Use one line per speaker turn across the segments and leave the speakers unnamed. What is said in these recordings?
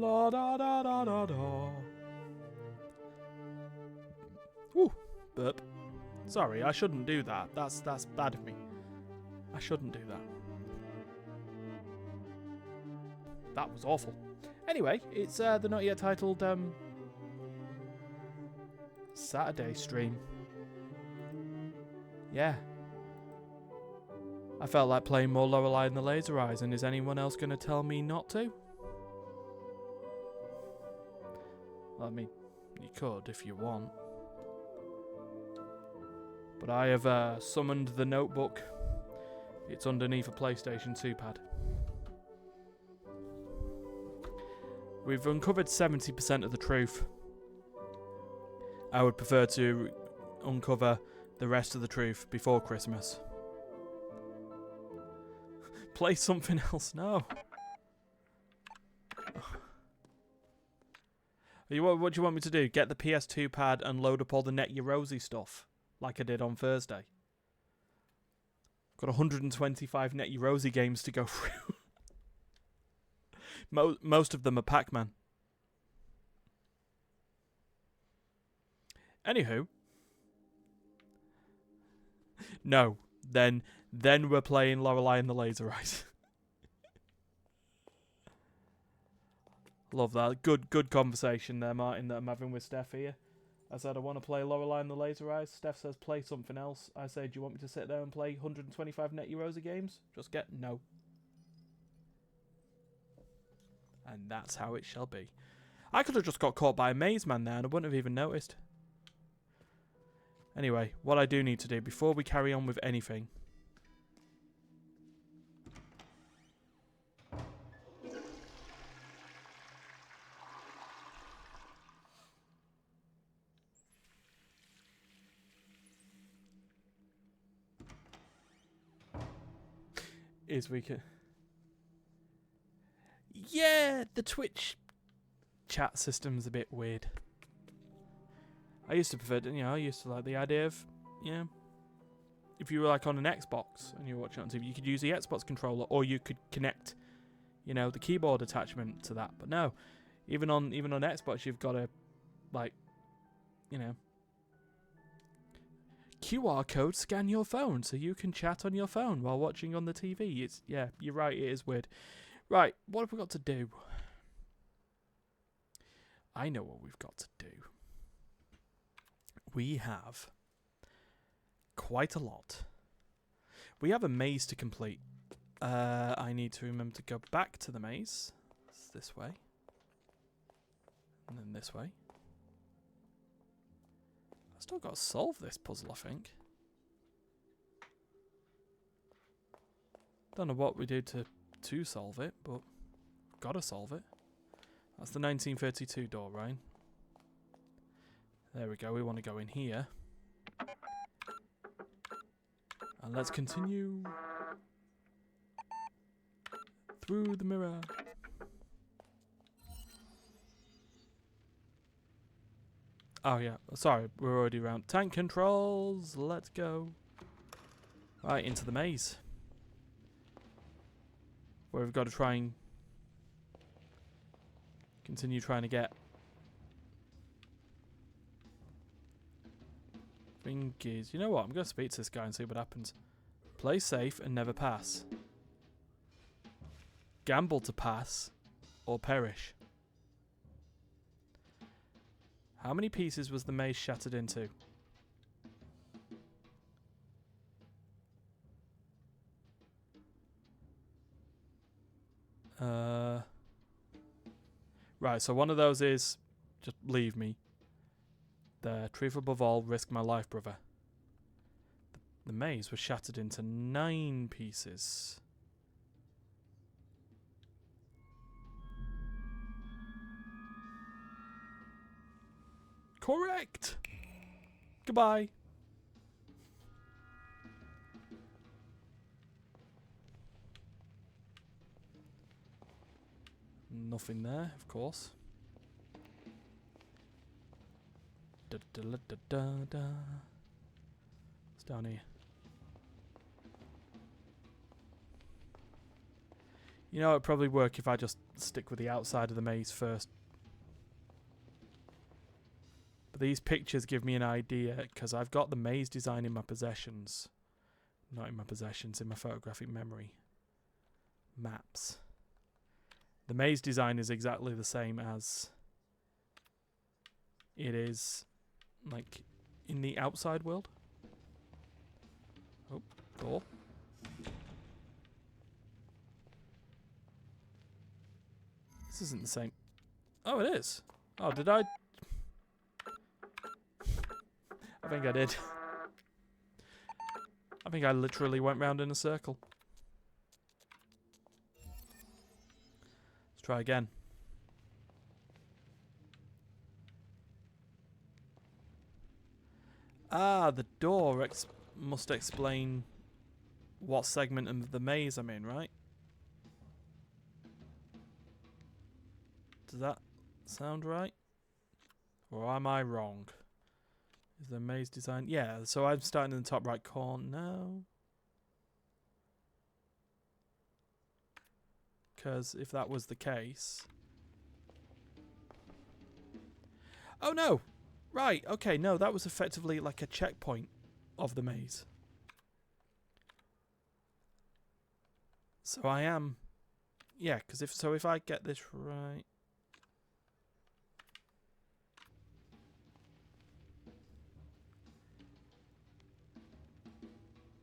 La da da da da da. Woo, burp. Sorry, I shouldn't do that. That's bad of me. I shouldn't do that. That was awful. Anyway, it's the not yet titled Saturday stream. Yeah. I felt like playing more Lorelei and the Laser Eyes, and is anyone else going to tell me not to? Well, I mean, you could if you want. But I have summoned the notebook. It's underneath a PlayStation 2 pad. We've uncovered 70% of the truth. I would prefer to uncover the rest of the truth before Christmas. Play something else? No. What do you want me to do? Get the PS2 pad and load up all the Net Your Rosie stuff, like I did on Thursday. Got 125 Net Your Rosie games to go through. Most of them are Pac-Man. Anywho. No. Then we're playing Lorelei and the Laser Eyes. Love that. Good conversation there, Martin, that I'm having with Steph here. I said I want to play Lorelei and the Laser Eyes. Steph says play something else. I say, do you want me to sit there and play 125 Net Your Rosie games? Just get no. And that's how it shall be. I could have just got caught by a maze man there and I wouldn't have even noticed. Anyway, what I do need to do before we carry on with anything is we can... Yeah, the Twitch chat system's a bit weird. I used to prefer, I used to like the idea of, if you were like on an Xbox and you were watching on TV, you could use the Xbox controller or you could connect, the keyboard attachment to that. But no, even on Xbox, you've got to, QR code scan your phone so you can chat on your phone while watching on the TV. You're right, it is weird. Right, what have we got to do? I know what we've got to do. We have quite a lot. We have a maze to complete. I need to remember to go back to the maze. It's this way. And then this way. I've still got to solve this puzzle, I think. Don't know what we do to solve it, but gotta solve it. That's the 1932 door, right? There we go, we want to go in here. And let's continue through the mirror. Oh yeah, sorry, we're already around. Tank controls, let's go. Right, into the maze. Where we've got to try and continue trying to get thingies. You know what? I'm going to speak to this guy and see what happens. Play safe and never pass. Gamble to pass or perish. How many pieces was the maze shattered into? Right, so one of those is just leave me. The truth above all, risk my life, brother. The maze was shattered into 9 pieces. Correct! Goodbye. Nothing there, of course. Da da da da da da. What's down here? You know, it'd probably work if I just stick with the outside of the maze first. But these pictures give me an idea, because I've got the maze design in my possessions. Not in my possessions, in my photographic memory. Maps. The maze design is exactly the same as it is, like, in the outside world. Oh, door. This isn't the same. Oh, it is. Oh, did I? I think I did. I think I literally went round in a circle. Let's try again. Ah, the door must explain what segment of the maze I'm in, right? Does that sound right? Or am I wrong? Is the maze design? Yeah, so I'm starting in the top right corner now. Because if that was the case... Oh no! Right, okay, no, that was effectively like a checkpoint of the maze. So I am... Yeah, because if I get this right...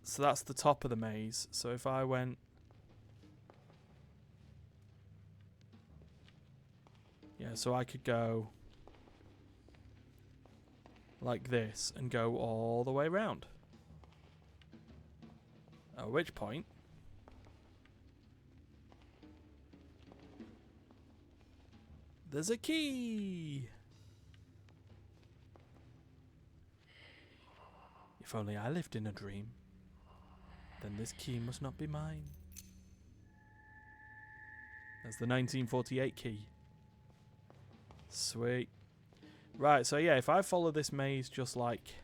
So that's the top of the maze. So if I went... Yeah, so I could go like this and go all the way around. At which point... There's a key! If only I lived in a dream, then this key must not be mine. That's the 1948 key. Sweet. Right, so yeah, if I follow this maze just like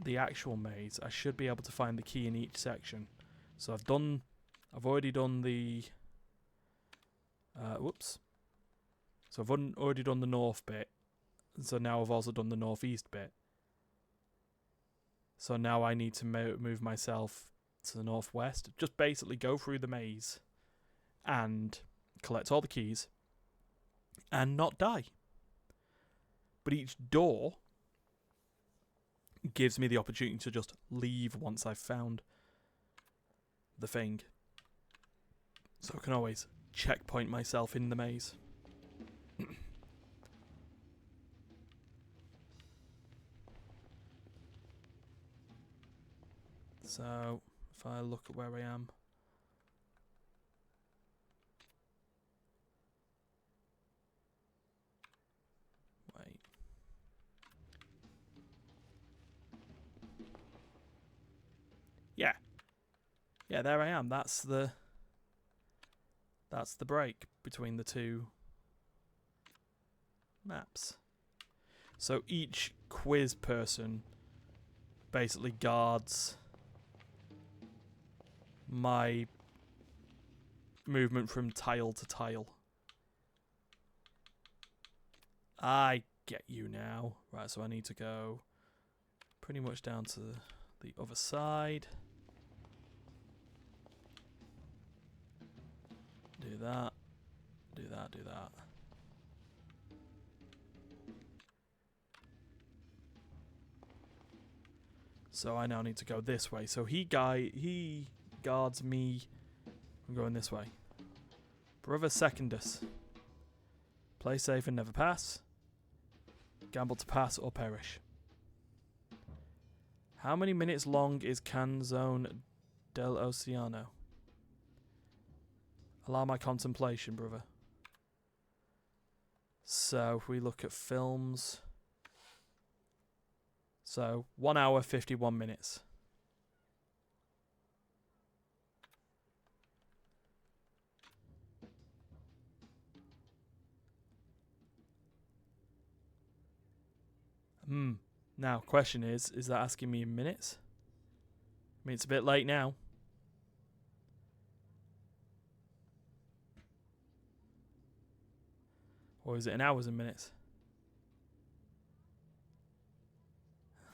the actual maze, I should be able to find the key in each section. So I've already done the... whoops. So I've already done the north bit. So now I've also done the northeast bit. So now I need to move myself to the northwest. Just basically go through the maze and collect all the keys and not die. But each door gives me the opportunity to just leave once I've found the thing. So I can always checkpoint myself in the maze. So, if I look at where I am... Wait. Yeah. Yeah, there I am. That's the break between the two maps. So each quiz person basically guards my movement from tile to tile. I get you now. Right, so I need to go pretty much down to the other side. Do that. Do that, do that. So I now need to go this way. So he guards me. I'm going this way. Brother Secondus. Play safe and never pass. Gamble to pass or perish. How many minutes long is Canzone del Oceano? Allow my contemplation, brother. So if we look at films... So, 1 hour, 51 minutes. Now, question is that asking me in minutes? I mean, it's a bit late now. Or is it in hours and minutes?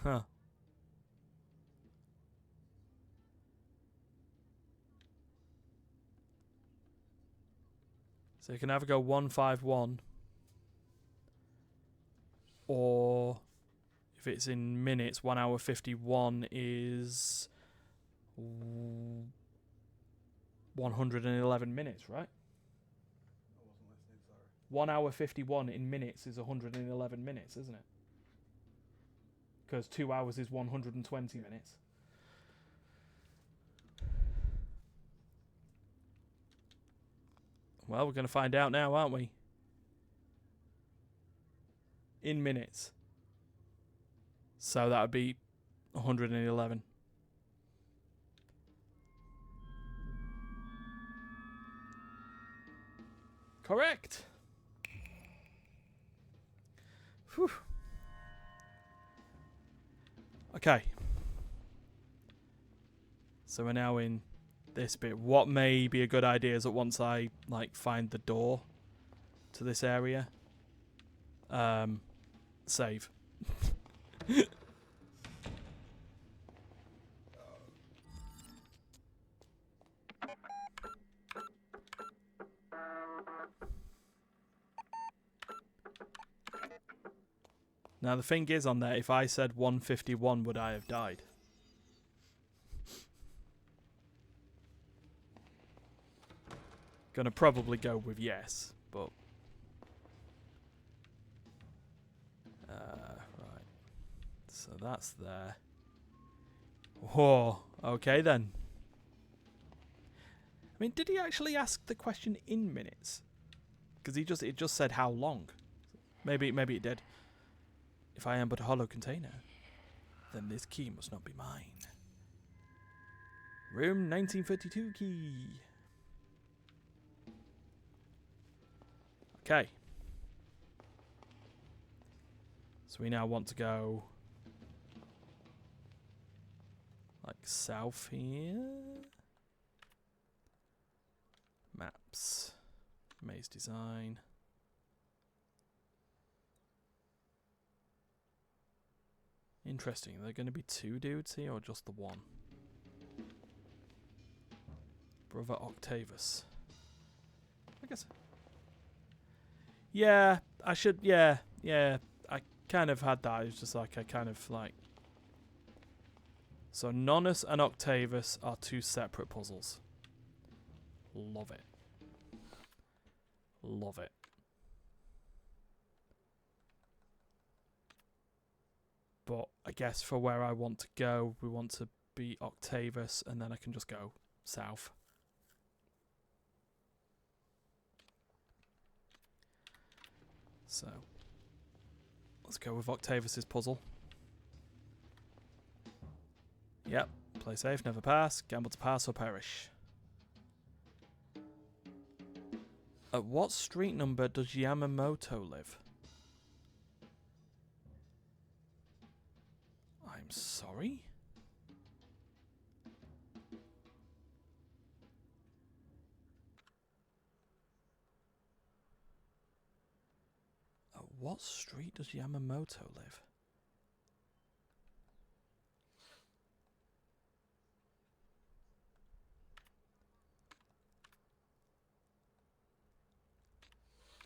Huh. So you can either go 151, or if it's in minutes, 1 hour 51 is 111 minutes, right?
I wasn't listening, sorry.
1 hour 51 in minutes is 111 minutes, isn't it? Because 2 hours is 120 minutes. Well, we're going to find out now, aren't we? In minutes. So that would be 111. Correct. Whew. Okay. So we're now in this bit. What may be a good idea is that once I find the door to this area, save. Now the thing is on there, if I said 151, would I have died? Gonna probably go with yes, but right. So that's there. Whoa. Okay then. I mean, did he actually ask the question in minutes? Because it just said how long. Maybe it did. If I am but a hollow container, then this key must not be mine. Room 1932 key. Okay. So we now want to go like south here. Maps. Maze design. Interesting. Are there going to be two dudes here or just the one? Brother Octavius. I guess. Yeah, I should. Yeah. I kind of had that. It was just like, I kind of like. So Nonus and Octavius are two separate puzzles. Love it. Love it. But I guess for where I want to go, we want to be Octavius, and then I can just go south. So, let's go with Octavius's puzzle. Yep, play safe, never pass, gamble to pass or perish. At what street number does Yamamoto live? I'm sorry? At what street does Yamamoto live?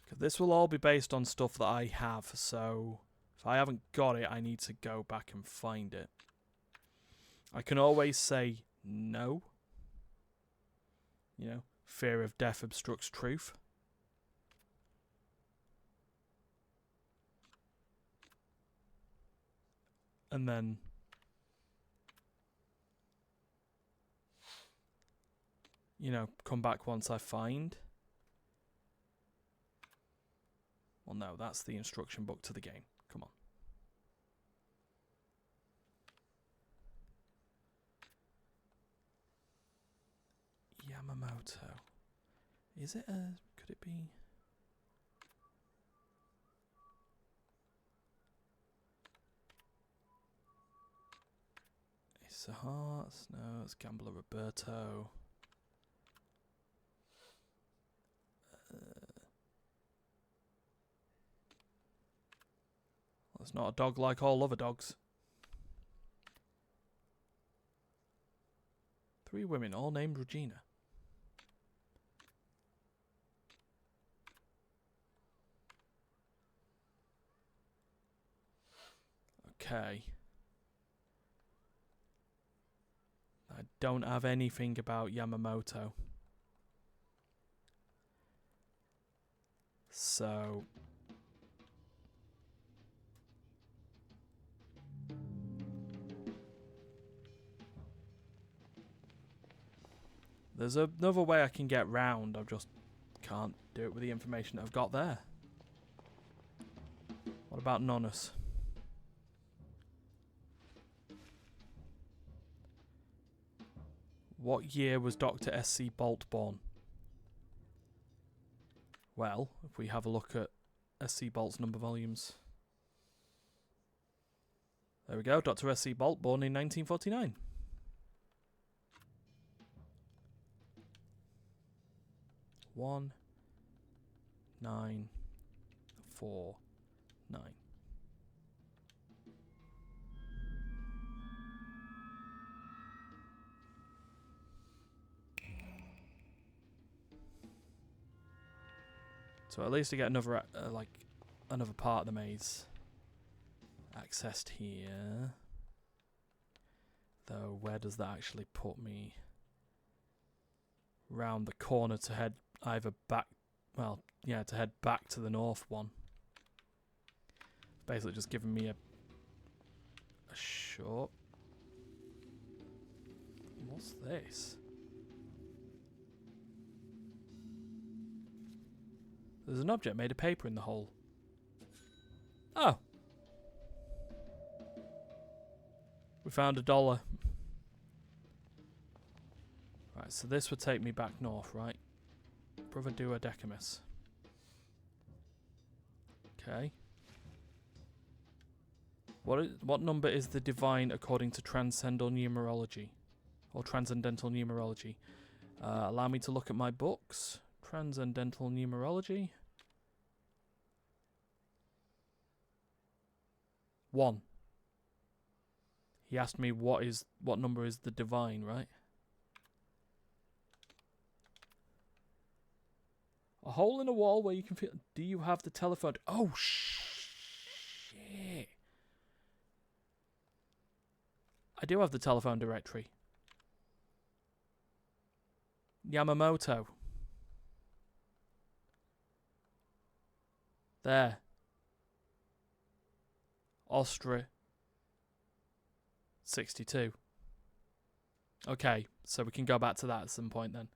Because this will all be based on stuff that I have, so if I haven't got it, I need to go back and find it. I can always say no. You know, fear of death obstructs truth. And then you know, come back once I find. Well, no, that's the instruction book to the game. Come on. Yamamoto. Is it a... Could it be... Ace of Hearts. No, it's Gambler Roberto. It's not a dog like all other dogs. 3 women, all named Regina. Okay. I don't have anything about Yamamoto. So... there's another way I can get round. I just can't do it with the information that I've got there. What about Nonus? What year was Dr. S.C. Bolt born? Well, if we have a look at S.C. Bolt's number volumes. There we go, Dr. S.C. Bolt, born in 1949. One, 9, 4, 9. So at least I get another another part of the maze accessed here. Though where does that actually put me? Round the corner to head either back, well, yeah, to head back to the north one. Basically just giving me a short. What's this? There's an object made of paper in the hole. Oh. We found $1. Right, so this would take me back north, right? Brother Duodecamus. Okay. What number is the divine according to transcendental numerology? Or transcendental numerology? Allow me to look at my books. Transcendental numerology. 1. He asked me what number is the divine, right? A hole in a wall where you can feel... Do you have the telephone... Oh, shit. I do have the telephone directory. Yamamoto. There. Austria. 62. Okay, so we can go back to that at some point then.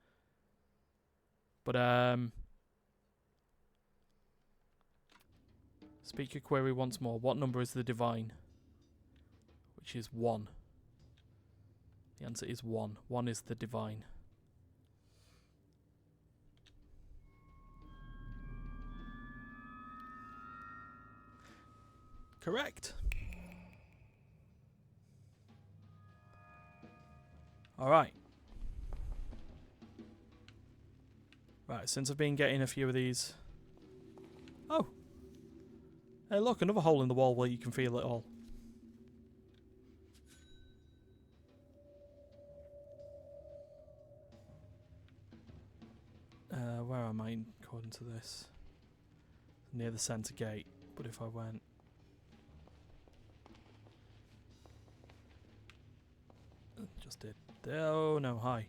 But, speak your query once more. What number is the divine? Which is 1. The answer is 1. 1 is the divine. Correct. Alright. Right, since I've been getting a few of these... Oh! Hey look, another hole in the wall where you can feel it all. Where am I according to this? Near the centre gate, but if I went... Just did. Oh no, hi.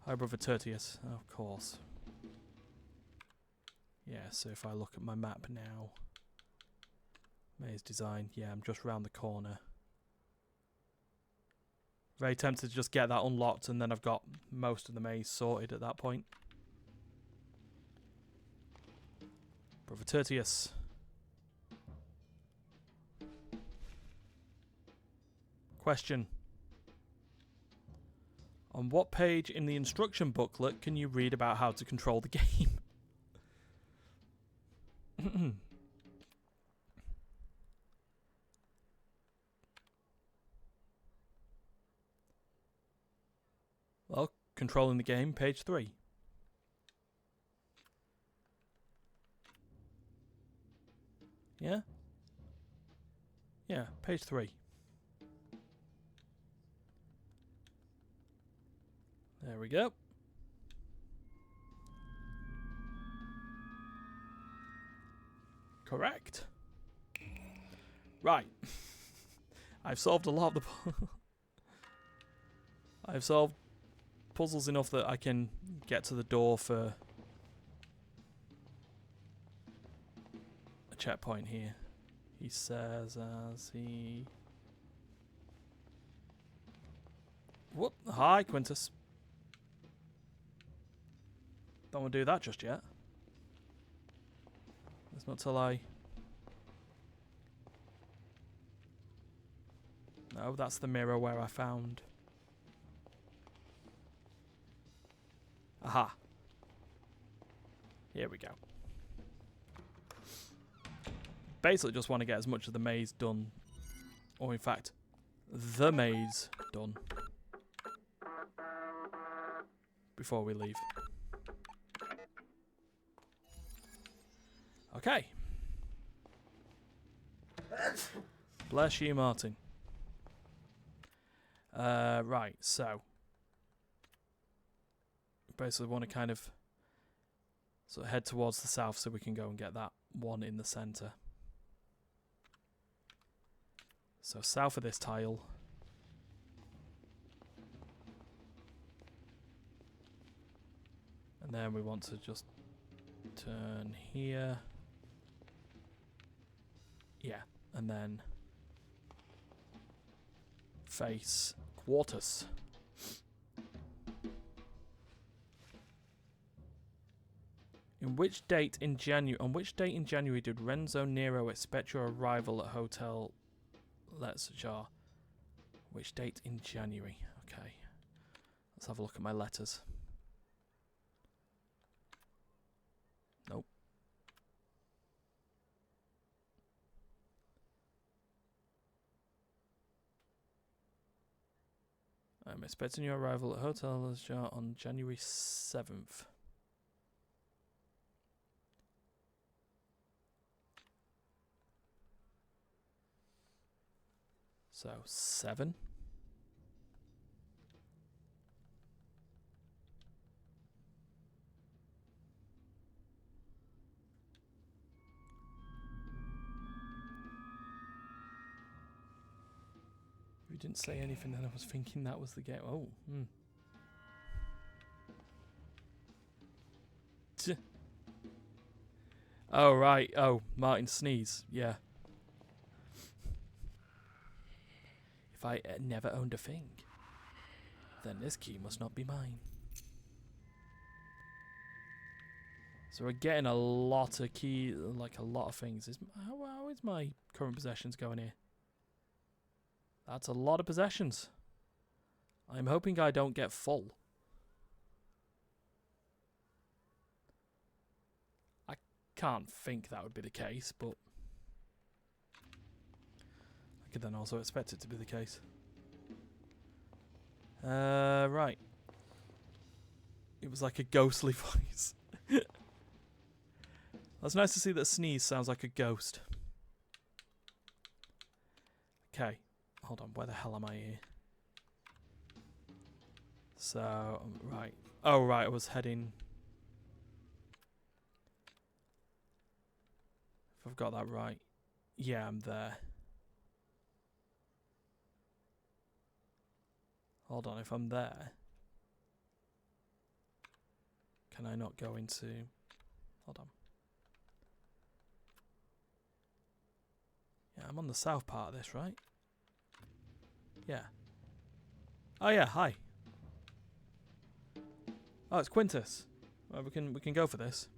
Hi brother Tertius, of course. Yeah, so if I look at my map now... Maze design, yeah, I'm just round the corner. Very tempted to just get that unlocked and then I've got most of the maze sorted at that point. Brother Tertius. Question. On what page in the instruction booklet can you read about how to control the game? Well, controlling the game, page 3. Yeah? Yeah, page 3. There we go. Correct. Right. I've solved a lot of the I've solved puzzles enough that I can get to the door for a checkpoint here. He says as he... Whoop. Hi, Quintus. Don't want to do that just yet. It's not till I... No, that's the mirror where I found... Aha. Here we go. Basically just want to get as much of the maze done. Or in fact, the maze done. Before we leave. Okay. Bless you, Martin. Right, so. Basically want to kind of sort of head towards the south so we can go and get that one in the centre. So south of this tile. And then we want to just turn here. Yeah, and then face Quartus. On which date in January did Renzo Nero expect your arrival at Hotel Let's Jar? Which date in January? Okay. Let's have a look at my letters. Nope. I'm expecting your arrival at Hotel Let's Jar on January 7th. So, 7. You didn't say anything, and I was thinking that was the game. Oh, Oh, right. Oh, Martin sneeze. Yeah. If I never owned a thing, then this key must not be mine. So we're getting a lot of key, like a lot of things. How is my current possessions going here? That's a lot of possessions. I'm hoping I don't get full. I can't think that would be the case, but I could then also expect it to be the case. Right. It was like a ghostly voice. That's nice to see that sneeze sounds like a ghost. Okay. Hold on, where the hell am I here? So, right. Oh, right, I was heading... If I've got that right. Yeah, I'm there. Hold on, if I'm there... Can I not go into... Hold on. Yeah, I'm on the south part of this, right? Yeah. Oh yeah, hi. Oh, it's Quintus. Well, we can go for this.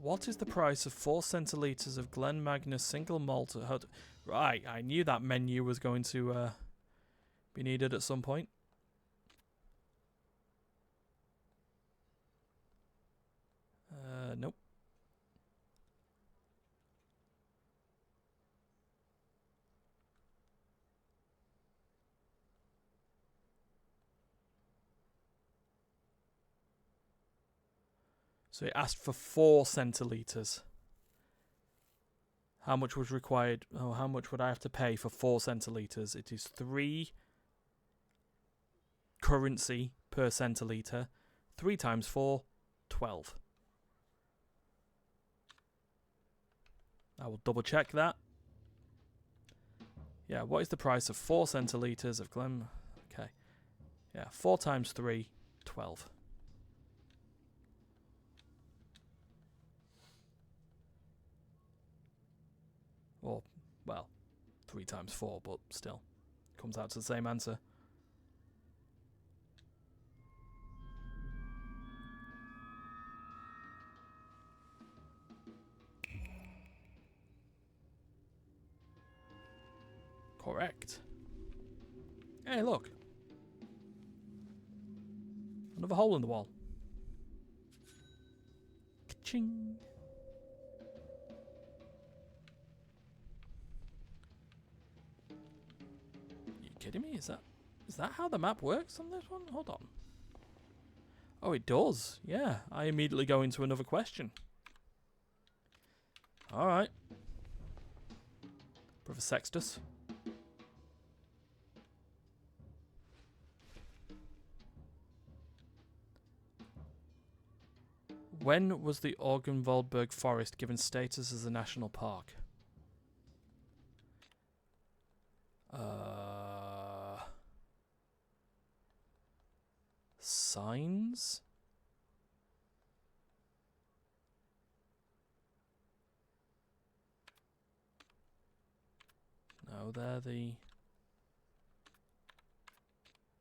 What is the price of 4 centilitres of Glen Magnus single malt at Hut? Right, I knew that menu was going to be needed at some point. Nope. So it asked for 4 centilitres. How much was required? Oh, how much would I have to pay for 4 centilitres? It is 3 currency per centilitre. 3 times 4, 12. I will double check that. Yeah, what is the price of 4 centilitres of Glen? Okay. Yeah, 4 times 3, 12. Or, well, 3 times 4, but still. Comes out to the same answer. Correct. Hey, look. Another hole in the wall. Ka-ching. You kidding me? Is that how the map works on this one? Hold on. Oh, it does. Yeah, I immediately go into another question. All right. Brother Sextus. When was the Orgenwaldberg Forest given status as a national park? Signs? No, they're the...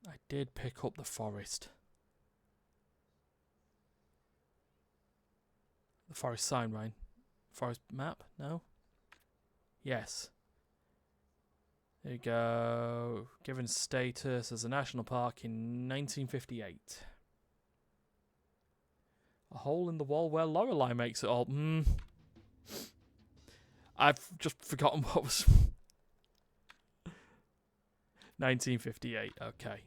I did pick up the forest. The forest sign, right? Forest map? No? Yes. There you go. Given status as a national park in 1958. A hole in the wall where Lorelei makes it all. I've just forgotten what was... 1958, okay.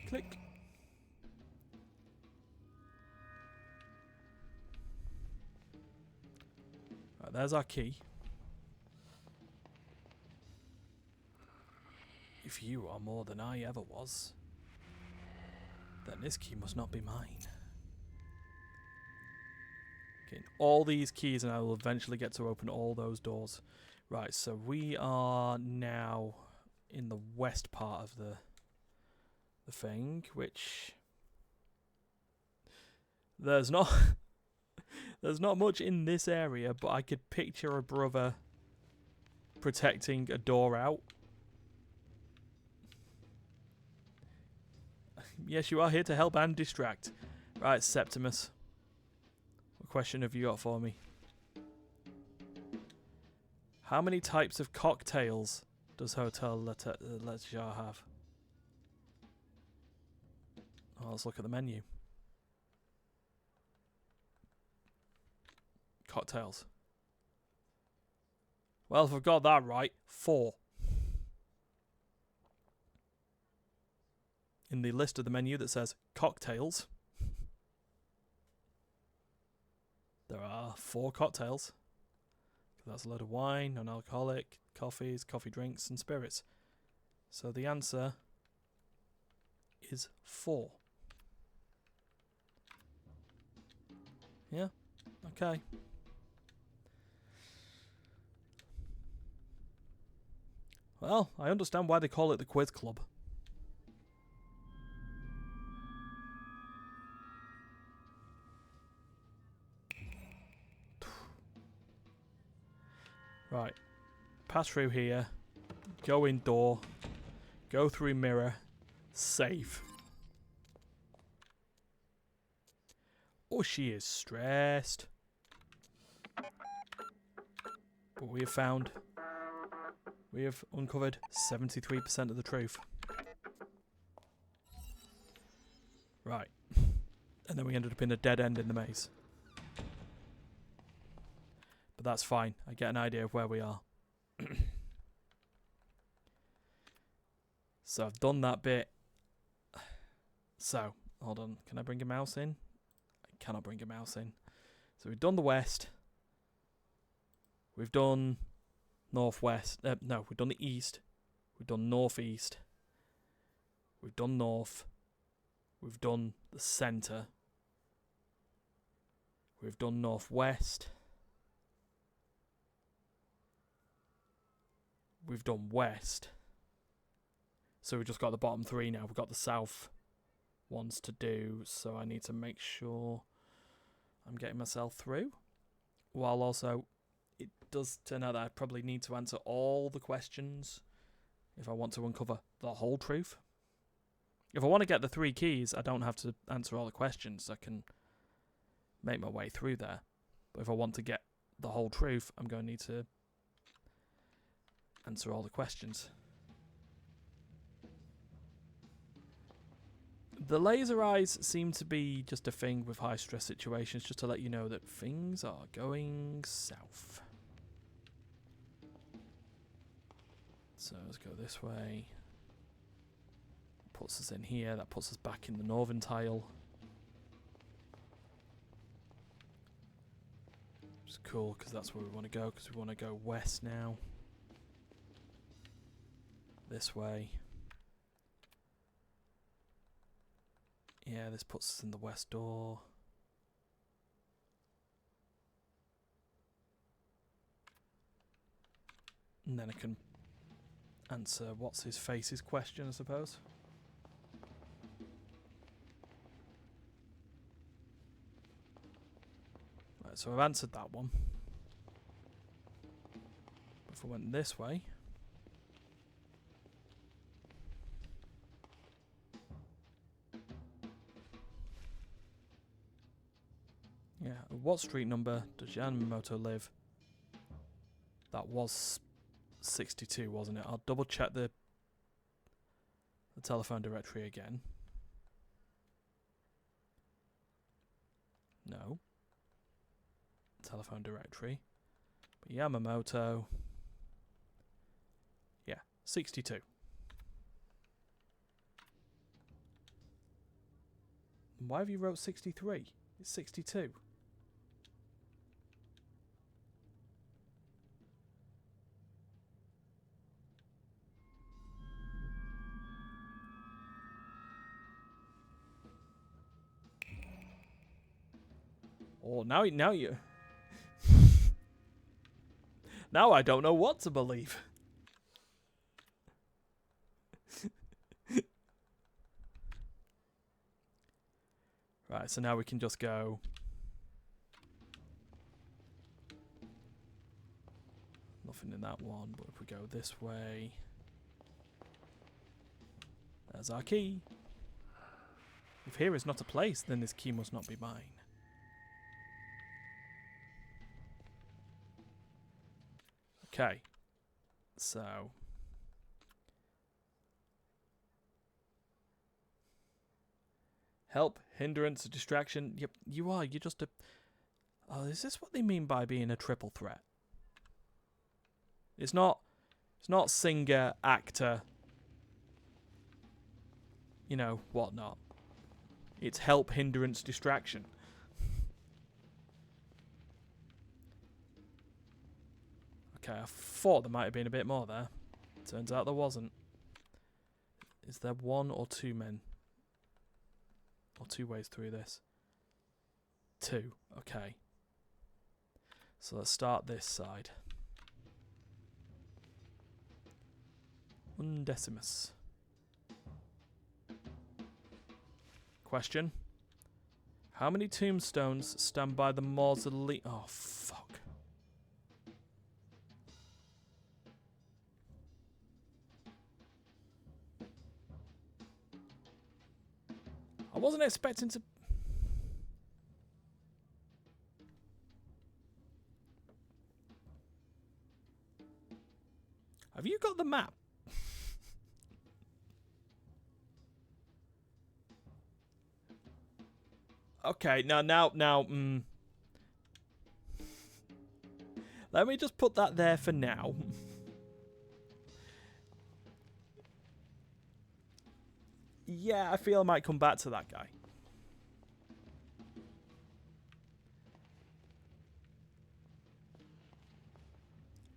Click. Right, there's our key. If you are more than I ever was, then this key must not be mine. Getting all these keys and I will eventually get to open all those doors. Right, so we are now in the west part of the thing, which there's not there's not much in this area, but I could picture a brother protecting a door out. Yes, you are here to help and distract. Right, Septimus. What question have you got for me? How many types of cocktails does Hotel Letjar have? Oh, let's look at the menu. Cocktails. Well, if I've got that right, 4. In the list of the menu that says cocktails, there are 4 cocktails. That's a load of wine, non-alcoholic, coffees, coffee drinks, and spirits. So the answer is 4. Yeah? Okay. Well, I understand why they call it the Quiz Club. Right. Pass through here. Go in door. Go through mirror. Save. Oh, she is stressed. But we have uncovered 73% of the truth. Right. And then we ended up in a dead end in the maze. But that's fine. I get an idea of where we are. So I've done that bit. So, hold on. Can I bring a mouse in? I cannot bring a mouse in. So we've done the west. We've done northwest. No, we've done the east. We've done northeast. We've done north. We've done the centre. We've done northwest. We've done west. So we've just got the bottom three now. We've got the south ones to do. So I need to make sure I'm getting myself through. While also, it does turn out that I probably need to answer all the questions if I want to uncover the whole truth. If I want to get the 3 keys, I don't have to answer all the questions. I can make my way through there. But if I want to get the whole truth, I'm going to need to answer all the questions. The laser eyes seem to be just a thing with high stress situations, just to let you know that things are going south. So let's go this way. Puts us in here. That puts us back in the northern tile. Which is cool because that's where we want to go, because we want to go west now. This way. Yeah, this puts us in the west door. And then I can answer what's his face's question, I suppose. Right, so I've answered that one. If I went this way. Yeah, what street number does Yamamoto live? That was 62, wasn't it? I'll double check the telephone directory again. No. Telephone directory. But Yamamoto. Yeah, 62. Why have you wrote 63? It's 62. Oh, now you. Now I don't know what to believe. Right, so now we can just go. Nothing in that one, but if we go this way, there's our key. If here is not a place, then this key must not be mine. Okay, so help, hindrance, distraction. Yep, you are. You're just a. Oh, is this what they mean by being a triple threat? It's not. It's not singer, actor. You know, whatnot. It's help, hindrance, distraction. Okay, I thought there might have been a bit more there. Turns out there wasn't. Is there one or two men? Or two ways through this? Two. Okay. So let's start this side. Undecimus. Question. How many tombstones stand by the mausoleum? Oh, fuck. I wasn't expecting to... Have you got the map? Okay, now, Let me just put that there for now. Yeah, I feel I might come back to that guy.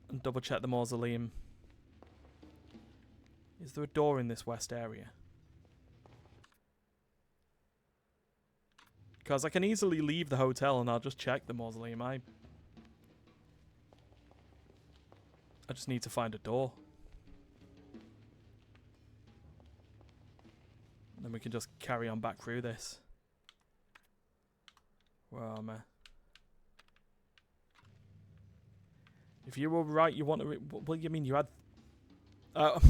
And double check the mausoleum. Is there a door in this west area? Because I can easily leave the hotel and I'll just check the mausoleum. I just need to find a door. Then we can just carry on back through this. Where am I? If you were right, you want to... What do you mean you had... Oh.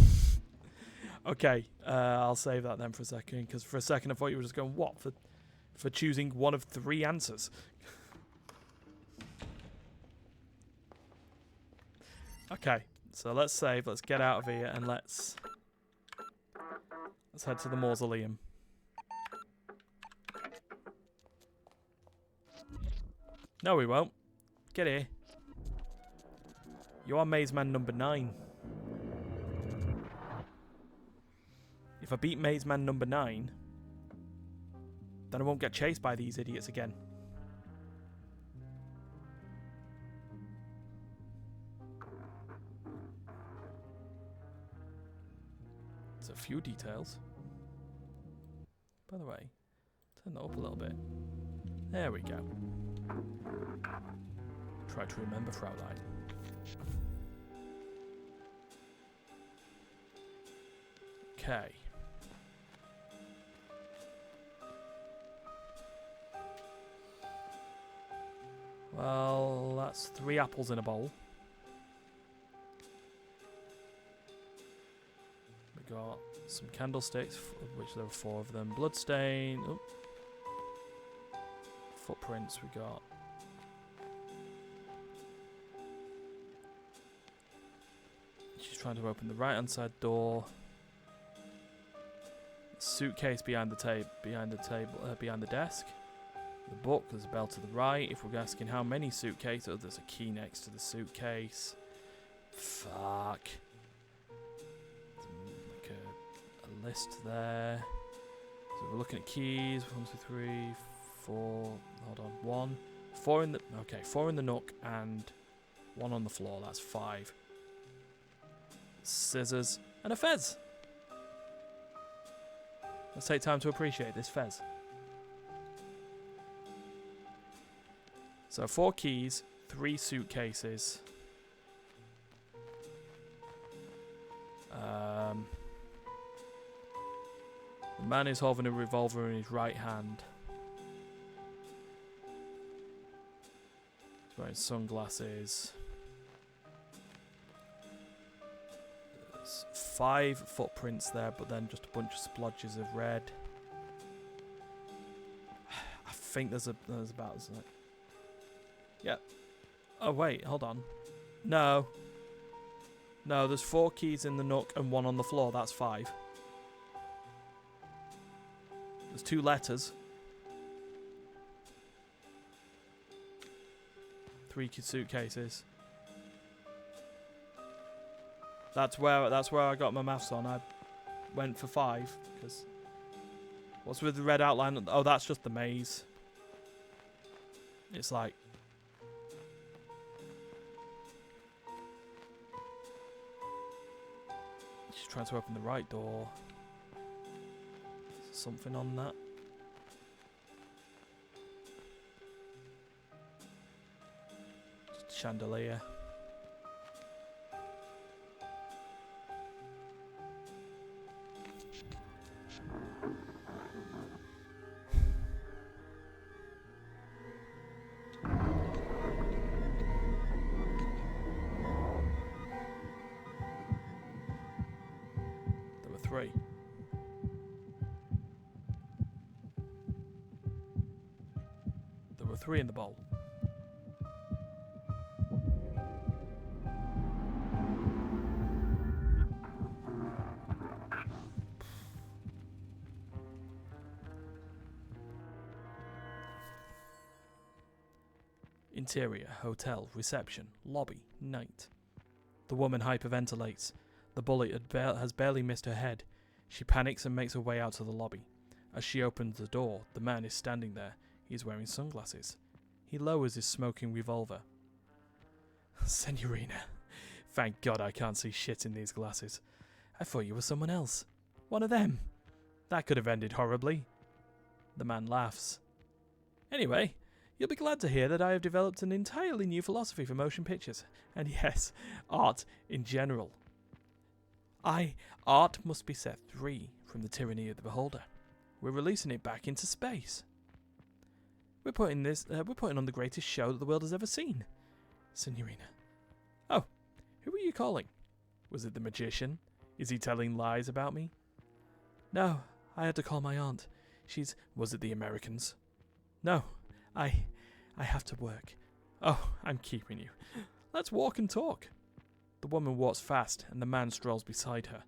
Okay, I'll save that then for a second. Because for a second I thought you were just going, what? For choosing one of 3 answers. Okay, so let's save. Let's get out of here and let's head to the mausoleum. No, we won't. Get here. You are Maze Man number 9. If I beat Maze Man number 9, then I won't get chased by these idiots again. There's a few details. By the way, turn that up a little bit. There we go. Try to remember, Fraulein. Okay. Well, that's 3 apples in a bowl. We got some candlesticks, of which there were 4 of them. Bloodstain. Oh. Footprints we got. She's trying to open the right-hand side door. Suitcase behind the behind the desk. The book, there's a bell to the right. If we're asking how many suitcases, oh, there's a key next to the suitcase. Fuck. Like a list there. So we're looking at keys. 1, 2, 3, 4. Hold on. 1. 4 in the... Okay, 4 in the nook and 1 on the floor. That's 5. Scissors and a fez. Let's take time to appreciate this fez. So 4 keys, 3 suitcases. The man is holding a revolver in his right hand. He's wearing sunglasses. There's 5 footprints there, but then just a bunch of splodges of red. I think there's about, isn't it? Yep. Oh, wait, hold on. No. No, there's 4 keys in the nook and 1 on the floor. That's 5. There's 2 letters. 3 suitcases. That's where I got my maths on. I went for 5 because what's with the red outline? Oh, that's just the maze. It's like she's trying to open the right door. Is there something on that? Just a chandelier. There were 3. There were 3 in the bowl. Interior, hotel, reception, lobby, night. The woman hyperventilates. The bullet has barely missed her head. She panics and makes her way out to the lobby. As she opens the door, the man is standing there. He is wearing sunglasses. He lowers his smoking revolver. Senorina, thank God I can't see shit in these glasses. I thought you were someone else. One of them. That could have ended horribly. The man laughs. Anyway, you'll be glad to hear that I have developed an entirely new philosophy for motion pictures. And yes, art in general. Art must be set free from the tyranny of the beholder. We're releasing it back into space. We're putting on the greatest show that the world has ever seen. Signorina. Oh, who are you calling? Was it the magician? Is he telling lies about me? No, I had to call my aunt. Was it the Americans? No, I have to work. Oh, I'm keeping you. Let's walk and talk. The woman walks fast and the man strolls beside her.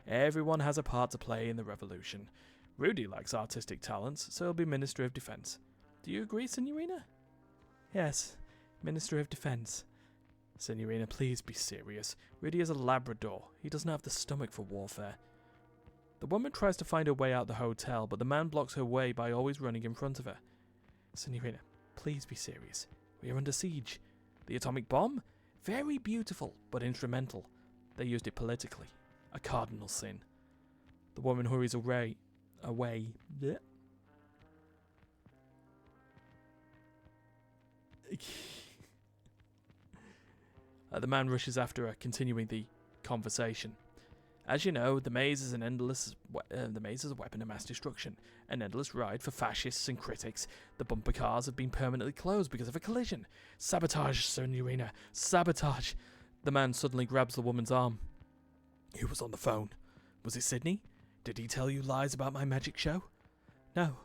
Everyone has a part to play in the revolution. Rudy likes artistic talents, so he'll be Minister of Defense. Do you agree, Signorina? Yes, Minister of Defense. Signorina, please be serious. Rudy is a Labrador. He doesn't have the stomach for warfare. The woman tries to find her way out the hotel, but the man blocks her way by always running in front of her. Signorina, please be serious. We are under siege. The atomic bomb? Very beautiful, but instrumental. They used it politically. A cardinal sin. The woman hurries away. Blech. The man rushes after her, continuing the conversation. As you know, the maze is a weapon of mass destruction, an endless ride for fascists and critics. The bumper cars have been permanently closed because of a collision. Sabotage, Signorina, sabotage. The man suddenly grabs the woman's arm. Who was on the phone? Was it Sydney? Did he tell you lies about my magic show? No,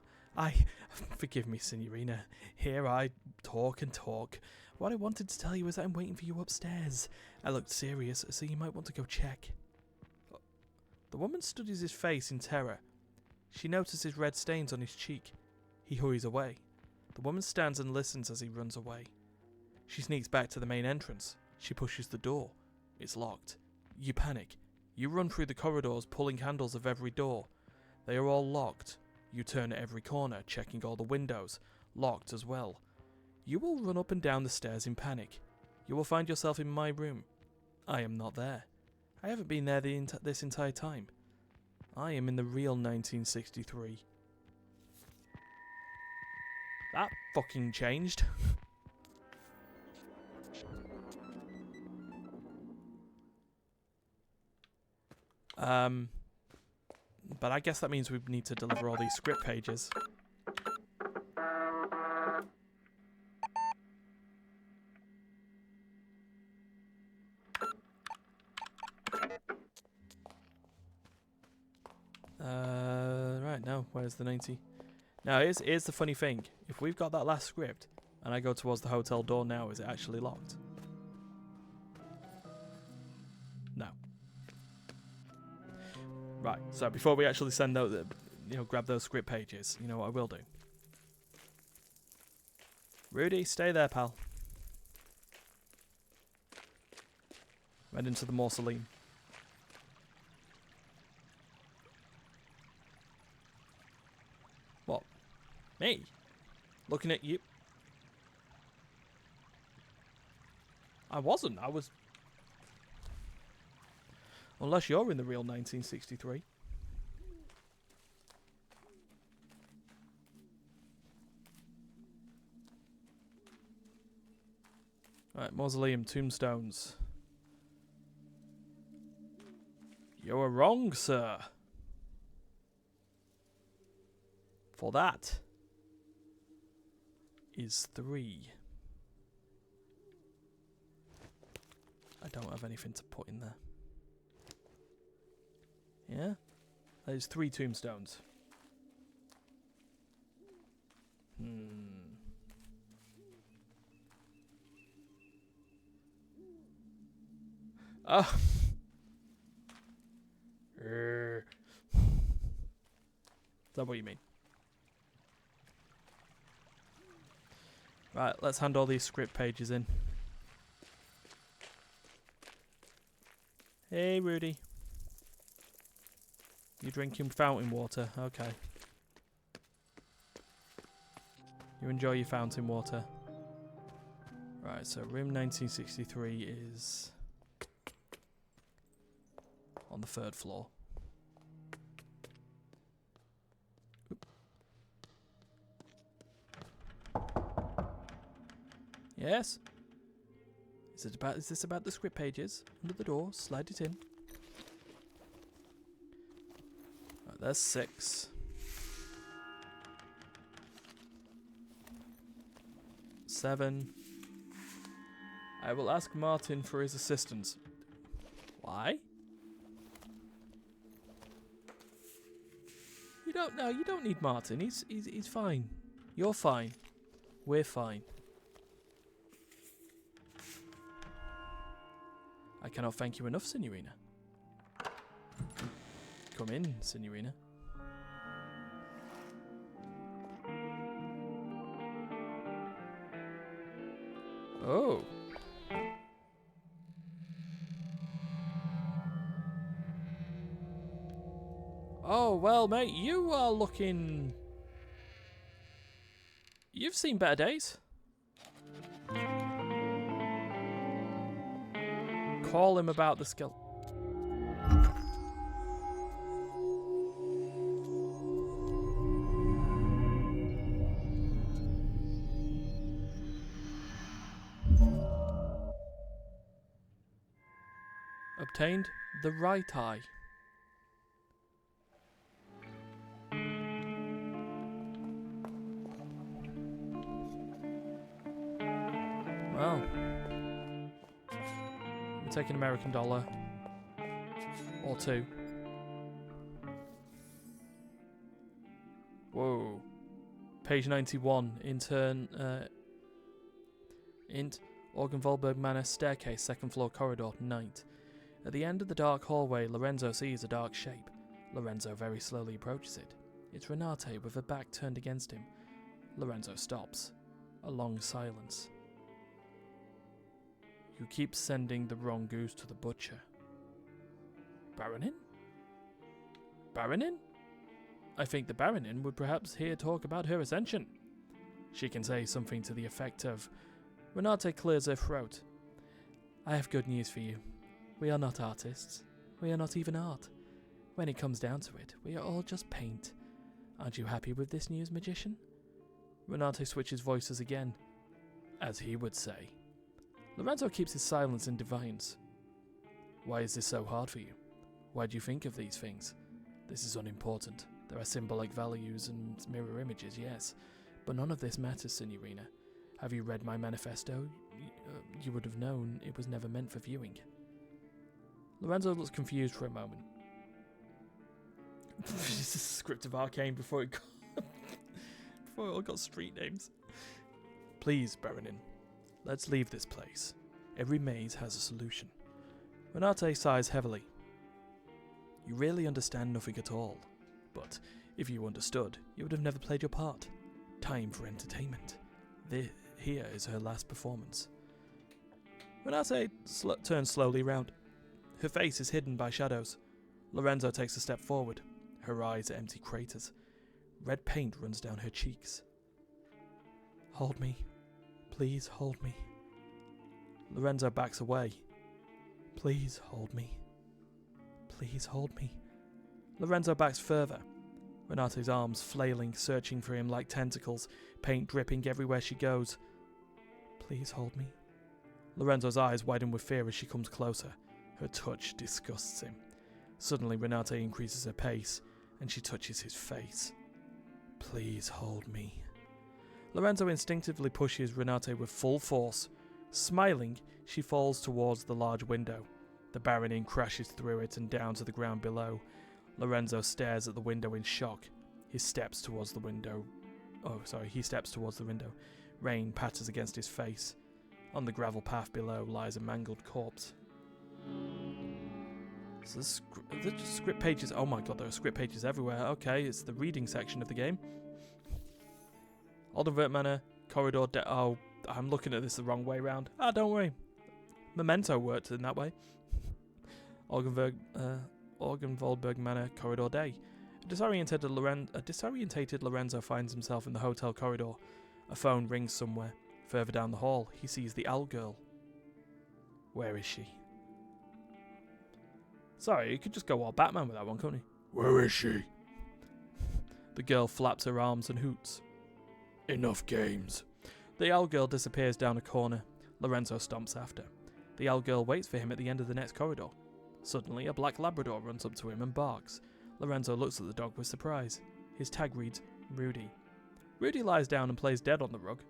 forgive me, Signorina. Here I talk and talk. What I wanted to tell you is that I'm waiting for you upstairs. I looked serious, so you might want to go check. The woman studies his face in terror. She notices red stains on his cheek. He hurries away. The woman stands and listens as he runs away. She sneaks back to the main entrance. She pushes the door. It's locked. You panic. You run through the corridors, pulling handles of every door. They are all locked. You turn at every corner, checking all the windows. Locked as well. You will run up and down the stairs in panic. You will find yourself in my room. I am not there. I haven't been there this entire time. I am in the real 1963. That fucking changed. But I guess that means we need to deliver all these script pages. Right, now, where's the 90? Now, here's the funny thing. If we've got that last script, and I go towards the hotel door now, is it actually locked? No. Right, so before we actually send out grab those script pages, you know what I will do? Rudy, stay there, pal. Right into the mausoleum. What? Me? Looking at you? I wasn't. I was... Unless you're in the real 1963. Right, mausoleum, tombstones. You are wrong, sir. For that is 3. I don't have anything to put in there. Yeah? There's 3 tombstones. Oh. Is that what you mean? Right, let's hand all these script pages in. Hey, Rudy. You drinking fountain water? Okay. You enjoy your fountain water. Right, so room 1963 is on the 3rd floor. Oop. Yes? Is this about the script pages? Under the door, slide it in. Right, there's 6. 7. I will ask Martin for his assistance. Why? You don't need Martin. He's fine. You're fine. We're fine. I cannot thank you enough, Signorina. Come in, Signorina. Oh. Oh, well, mate, you are looking... You've seen better days. Call him about the skill. Obtained the right eye. Well, we'll take an American dollar or 2. Whoa. Page 91. Int. Orgenvolberg Manor staircase, 2nd floor corridor, night. At the end of the dark hallway, Lorenzo sees a dark shape. Lorenzo very slowly approaches it. It's Renate with her back turned against him. Lorenzo stops. A long silence. You keep sending the wrong goose to the butcher. Baronin? Baronin? I think the Baronin would perhaps hear talk about her ascension. She can say something to the effect of, Renate clears her throat. I have good news for you. We are not artists. We are not even art. When it comes down to it, we are all just paint. Aren't you happy with this news, magician? Renate switches voices again. As he would say. Lorenzo keeps his silence in defiance. Why is this so hard for you? Why do you think of these things? This is unimportant. There are symbolic values and mirror images, yes. But none of this matters, Signorina. Have you read my manifesto? You would have known it was never meant for viewing. Lorenzo looks confused for a moment. This is a script of Arcane before it all got street names. Please, Baronin, let's leave this place. Every maze has a solution. Renate sighs heavily. You really understand nothing at all. But if you understood, you would have never played your part. Time for entertainment. Here is her last performance. Renate turns slowly round. Her face is hidden by shadows. Lorenzo takes a step forward. Her eyes are empty craters. Red paint runs down her cheeks. Hold me. Please hold me. Lorenzo backs away. Please hold me. Please hold me. Lorenzo backs further. Renate's arms flailing, searching for him like tentacles, paint dripping everywhere she goes. Please hold me. Lorenzo's eyes widen with fear as she comes closer. Her touch disgusts him. Suddenly, Renate increases her pace, and she touches his face. Please hold me. Lorenzo instinctively pushes Renate with full force. Smiling, she falls towards the large window. The Baronin crashes through it and down to the ground below. Lorenzo stares at the window in shock. He steps towards the window. Rain patters against his face. On the gravel path below lies a mangled corpse. So the script pages. Oh my god, there are script pages everywhere. Okay, it's the reading section of the game. Oldenburg Manor, corridor. Oh, I'm looking at this the wrong way round. Ah, don't worry. Memento worked in that way. Orgenvoldberg Manor corridor day. A disorientated Lorenzo finds himself in the hotel corridor. A phone rings somewhere. Further down the hall, he sees the owl girl. Where is she? Sorry, you could just go all Batman with that one, couldn't you? Where is she? The girl flaps her arms and hoots. Enough games. The owl girl disappears down a corner. Lorenzo stomps after. The owl girl waits for him at the end of the next corridor. Suddenly, a black Labrador runs up to him and barks. Lorenzo looks at the dog with surprise. His tag reads, Rudy. Rudy lies down and plays dead on the rug.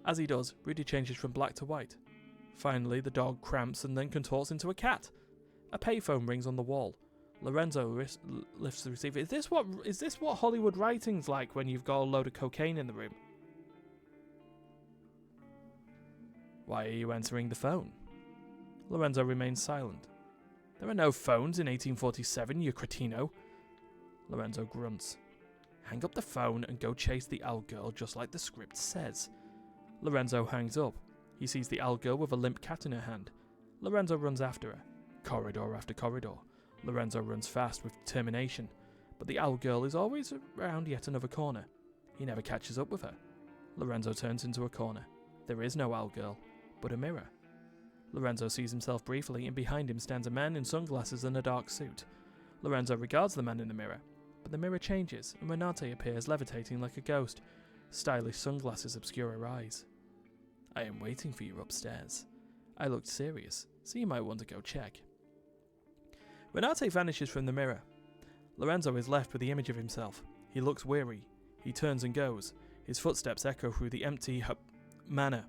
As he does, Rudy changes from black to white. Finally, the dog cramps and then contorts into a cat. A payphone rings on the wall. Lorenzo lifts the receiver. Is this what Hollywood writing's like when you've got a load of cocaine in the room? Why are you answering the phone? Lorenzo remains silent. There are no phones in 1847, you cretino. Lorenzo grunts. Hang up the phone and go chase the owl girl just like the script says. Lorenzo hangs up. He sees the owl girl with a limp cat in her hand. Lorenzo runs after her. Corridor after corridor. Lorenzo runs fast with determination. But the owl girl is always around yet another corner. He never catches up with her. Lorenzo turns into a corner. There is no owl girl, but a mirror. Lorenzo sees himself briefly, and behind him stands a man in sunglasses and a dark suit. Lorenzo regards the man in the mirror, but the mirror changes, and Renate appears levitating like a ghost. Stylish sunglasses obscure her eyes. I am waiting for you upstairs. I looked serious, so you might want to go check. Renate vanishes from the mirror. Lorenzo is left with the image of himself. He looks weary. He turns and goes. His footsteps echo through the empty manor.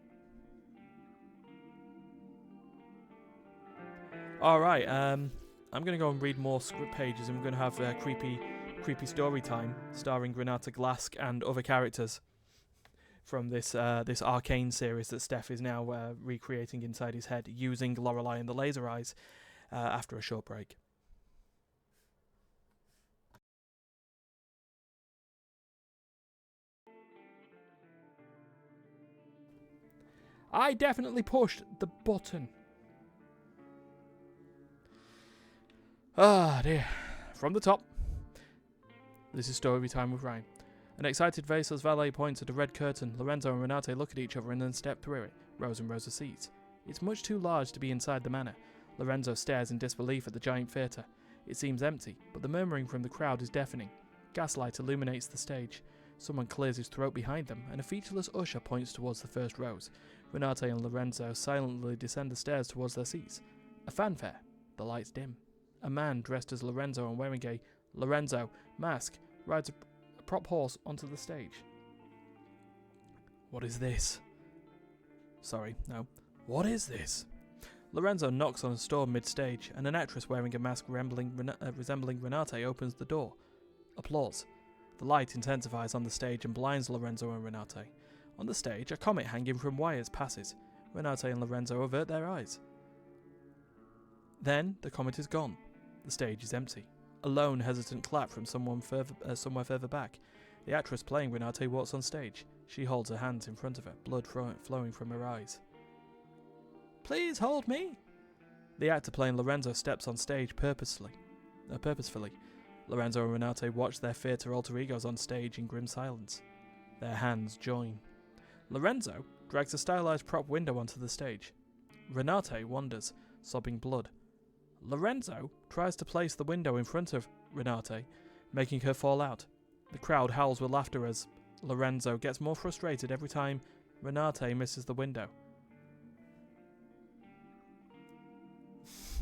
Alright, I'm going to go and read more script pages, and we're going to have creepy story time starring Renata Glask and other characters from this Arcane series that Steph is now recreating inside his head using Lorelei and the Laser Eyes after a short break. I definitely pushed the button. Ah, dear. From the top. This is story time with Ryan. An excited Vasal's valet points at a red curtain. Lorenzo and Renate look at each other and then step through it, rows and rows of seats. It's much too large to be inside the manor. Lorenzo stares in disbelief at the giant theatre. It seems empty, but the murmuring from the crowd is deafening. Gaslight illuminates the stage. Someone clears his throat behind them, and a featureless usher points towards the first rows. Renate and Lorenzo silently descend the stairs towards their seats. A fanfare. The lights dim. A man dressed as Lorenzo and wearing a Lorenzo mask rides a prop horse onto the stage. What is this? Sorry, no. What is this? Lorenzo knocks on a door mid-stage, and an actress wearing a mask resembling Renate opens the door. Applause. The light intensifies on the stage and blinds Lorenzo and Renate. On the stage, a comet hanging from wires passes. Renate and Lorenzo avert their eyes. Then, the comet is gone. The stage is empty. A lone, hesitant clap from somewhere further back. The actress playing Renate walks on stage. She holds her hands in front of her, blood flowing from her eyes. Please hold me. The actor playing Lorenzo steps on stage purposefully. Lorenzo and Renate watch their theatre alter egos on stage in grim silence. Their hands join. Lorenzo drags a stylized prop window onto the stage. Renate wanders, sobbing blood. Lorenzo tries to place the window in front of Renate, making her fall out. The crowd howls with laughter as Lorenzo gets more frustrated every time Renate misses the window.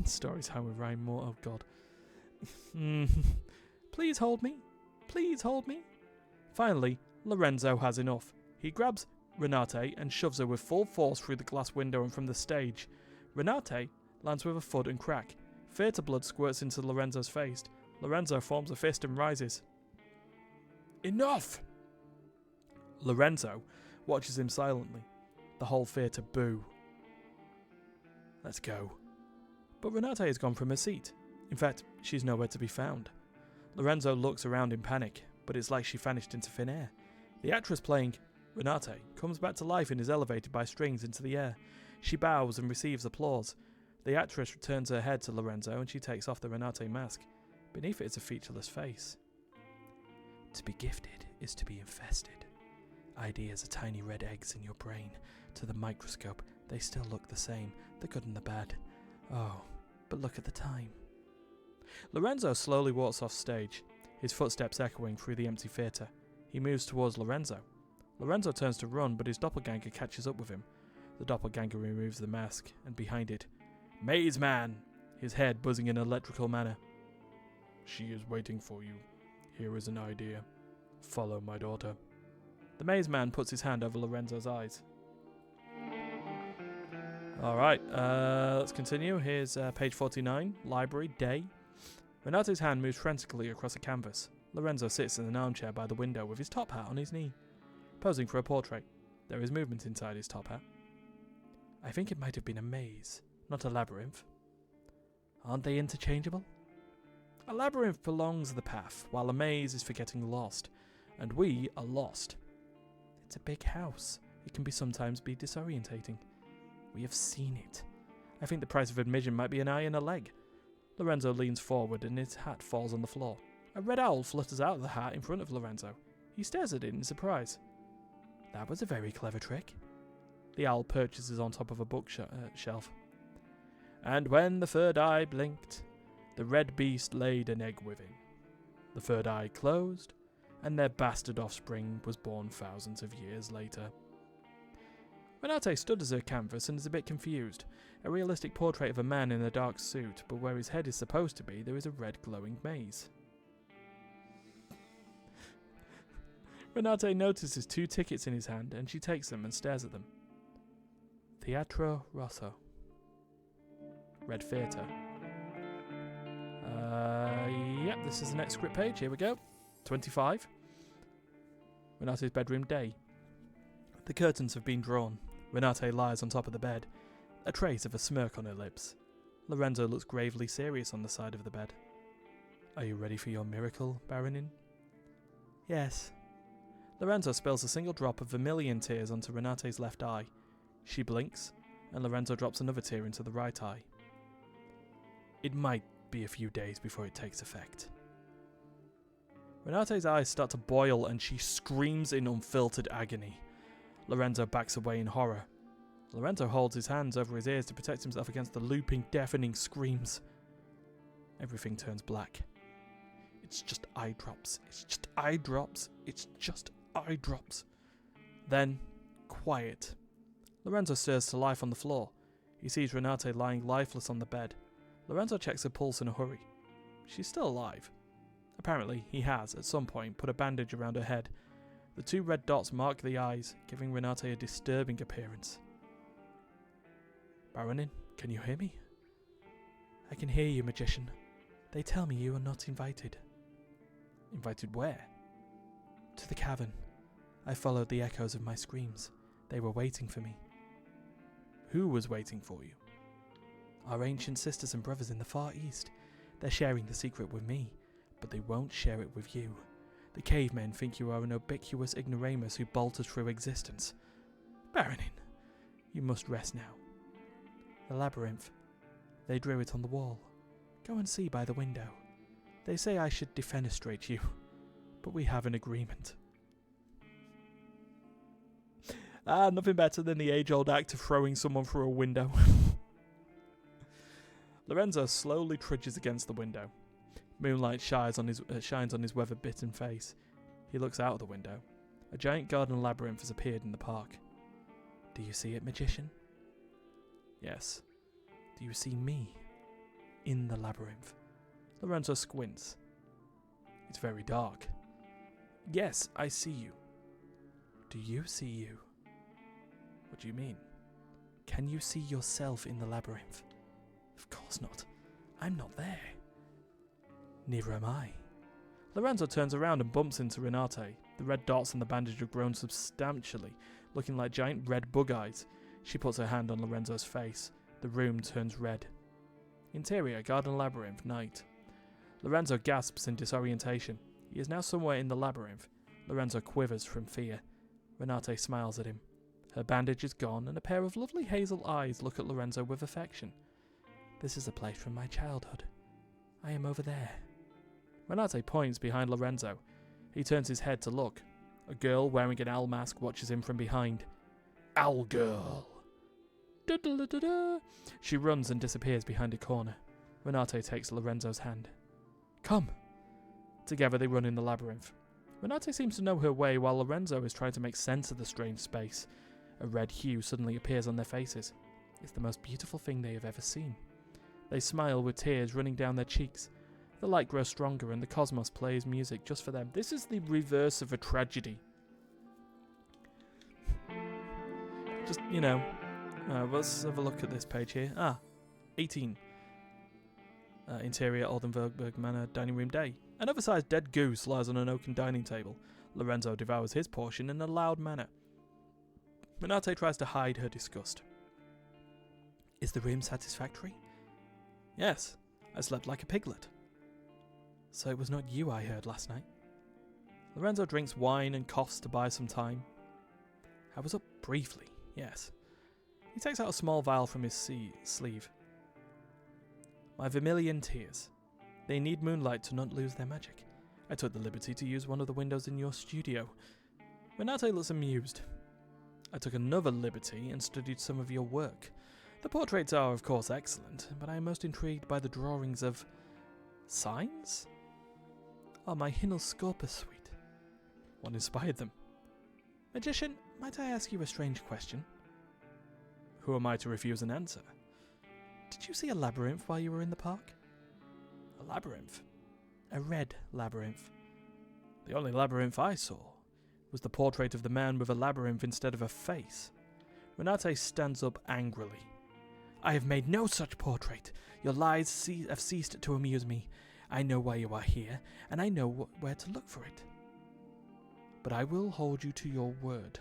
Story time with Ryan Moore. Oh god. Please hold me. Please hold me. Finally, Lorenzo has enough. He grabs Renate and shoves her with full force through the glass window and from the stage. Renate lands with a thud and crack. Theatre blood squirts into Lorenzo's face. Lorenzo forms a fist and rises. Enough! Lorenzo watches him silently. The whole theatre boo. Let's go. But Renate has gone from her seat. In fact, she's nowhere to be found. Lorenzo looks around in panic. but it's like she vanished into thin air. The actress playing Renate comes back to life and is elevated by strings into the air. She bows and receives applause. The actress returns her head to Lorenzo and she takes off the Renate mask. Beneath it is a featureless face. To be gifted is to be infested. Ideas are tiny red eggs in your brain. To the microscope, they still look the same, the good and the bad. Oh, but look at the time. Lorenzo slowly walks off stage, his footsteps echoing through the empty theatre. He moves towards Lorenzo. Lorenzo turns to run, but his doppelganger catches up with him. The doppelganger removes the mask, and behind it, Maze Man! His head buzzing in an electrical manner. She is waiting for you. Here is an idea. Follow my daughter. The Maze Man puts his hand over Lorenzo's eyes. Alright, let's continue. Here's page 49, library, day. Renate's hand moves frantically across a canvas. Lorenzo sits in an armchair by the window with his top hat on his knee, posing for a portrait. There is movement inside his top hat. I think it might have been a maze, not a labyrinth. Aren't they interchangeable? A labyrinth prolongs the path, while a maze is for getting lost, and we are lost. It's a big house. It can sometimes be disorientating. We have seen it. I think the price of admission might be an eye and a leg. Lorenzo leans forward and his hat falls on the floor. A red owl flutters out of the hat in front of Lorenzo. He stares at it in surprise. That was a very clever trick. The owl perches on top of a bookshelf. And when the third eye blinked, the red beast laid an egg within. The third eye closed, and their bastard offspring was born thousands of years later. Renate studies her canvas and is a bit confused. A realistic portrait of a man in a dark suit, but where his head is supposed to be, there is a red glowing maze. Renate notices 2 tickets in his hand, and she takes them and stares at them. Teatro Rosso. Red Theatre. Yep, this is the next script page. Here we go. 25. Renate's bedroom, day. The curtains have been drawn. Renate lies on top of the bed, a trace of a smirk on her lips. Lorenzo looks gravely serious on the side of the bed. Are you ready for your miracle, Baronin? Yes. Lorenzo spills a single drop of vermilion tears onto Renate's left eye. She blinks, and Lorenzo drops another tear into the right eye. It might be a few days before it takes effect. Renate's eyes start to boil and she screams in unfiltered agony. Lorenzo backs away in horror. Lorenzo holds his hands over his ears to protect himself against the looping, deafening screams. Everything turns black. It's just eye drops. It's just eye drops. It's just eye drops. Then, quiet. Lorenzo stirs to life on the floor. He sees Renate lying lifeless on the bed. Lorenzo checks her pulse in a hurry. She's still alive. Apparently, he has, at some point, put a bandage around her head. The 2 red dots mark the eyes, giving Renate a disturbing appearance. Baronin, can you hear me? I can hear you, magician. They tell me you are not invited. Invited where? To the cavern. I followed the echoes of my screams. They were waiting for me. Who was waiting for you? Our ancient sisters and brothers in the Far East. They're sharing the secret with me, but they won't share it with you. The cavemen think you are an ubiquitous ignoramus who bolted through existence. Baronin, you must rest now. The labyrinth. They drew it on the wall. Go and see by the window. They say I should defenestrate you, but we have an agreement. Nothing better than the age-old act of throwing someone through a window. Lorenzo slowly trudges against the window. Moonlight shines on his weather-bitten face. He looks out of the window. A giant garden labyrinth has appeared in the park. Do you see it, magician? Yes. Do you see me? In the labyrinth. Lorenzo squints. It's very dark. Yes, I see you. Do you see you? What do you mean? Can you see yourself in the labyrinth? Of course not. I'm not there. Neither am I. Lorenzo turns around and bumps into Renate. The red dots on the bandage have grown substantially, looking like giant red bug eyes. She puts her hand on Lorenzo's face. The room turns red. Interior, garden labyrinth, night. Lorenzo gasps in disorientation. He is now somewhere in the labyrinth. Lorenzo quivers from fear. Renate smiles at him. Her bandage is gone, and a pair of lovely hazel eyes look at Lorenzo with affection. This is a place from my childhood. I am over there. Renate points behind Lorenzo. He turns his head to look. A girl wearing an owl mask watches him from behind. Owl girl! Da-da-da-da-da. She runs and disappears behind a corner. Renate takes Lorenzo's hand. Come! Together they run in the labyrinth. Renate seems to know her way while Lorenzo is trying to make sense of the strange space. A red hue suddenly appears on their faces. It's the most beautiful thing they have ever seen. They smile with tears running down their cheeks. The light grows stronger and the cosmos plays music just for them. This is the reverse of a tragedy. Just, let's have a look at this page here. 18. Interior Oldenburg Manor dining room day. An oversized dead goose lies on an oaken dining table. Lorenzo devours his portion in a loud manner. Renate tries to hide her disgust. Is the room satisfactory? Yes, I slept like a piglet. So it was not you I heard last night? Lorenzo drinks wine and coughs to buy some time. I was up briefly, yes. He takes out a small vial from his sleeve. My vermilion tears. They need moonlight to not lose their magic. I took the liberty to use one of the windows in your studio. Renate looks amused. I took another liberty and studied some of your work. The portraits are, of course, excellent, but I am most intrigued by the drawings of... signs? Oh, my Himmelskorper suite. What inspired them? Magician, might I ask you a strange question? Who am I to refuse an answer? Did you see a labyrinth while you were in the park? A labyrinth? A red labyrinth. The only labyrinth I saw was the portrait of the man with a labyrinth instead of a face. Renate stands up angrily. I have made no such portrait. Your lies have ceased to amuse me. I know why you are here, and I know where to look for it. But I will hold you to your word.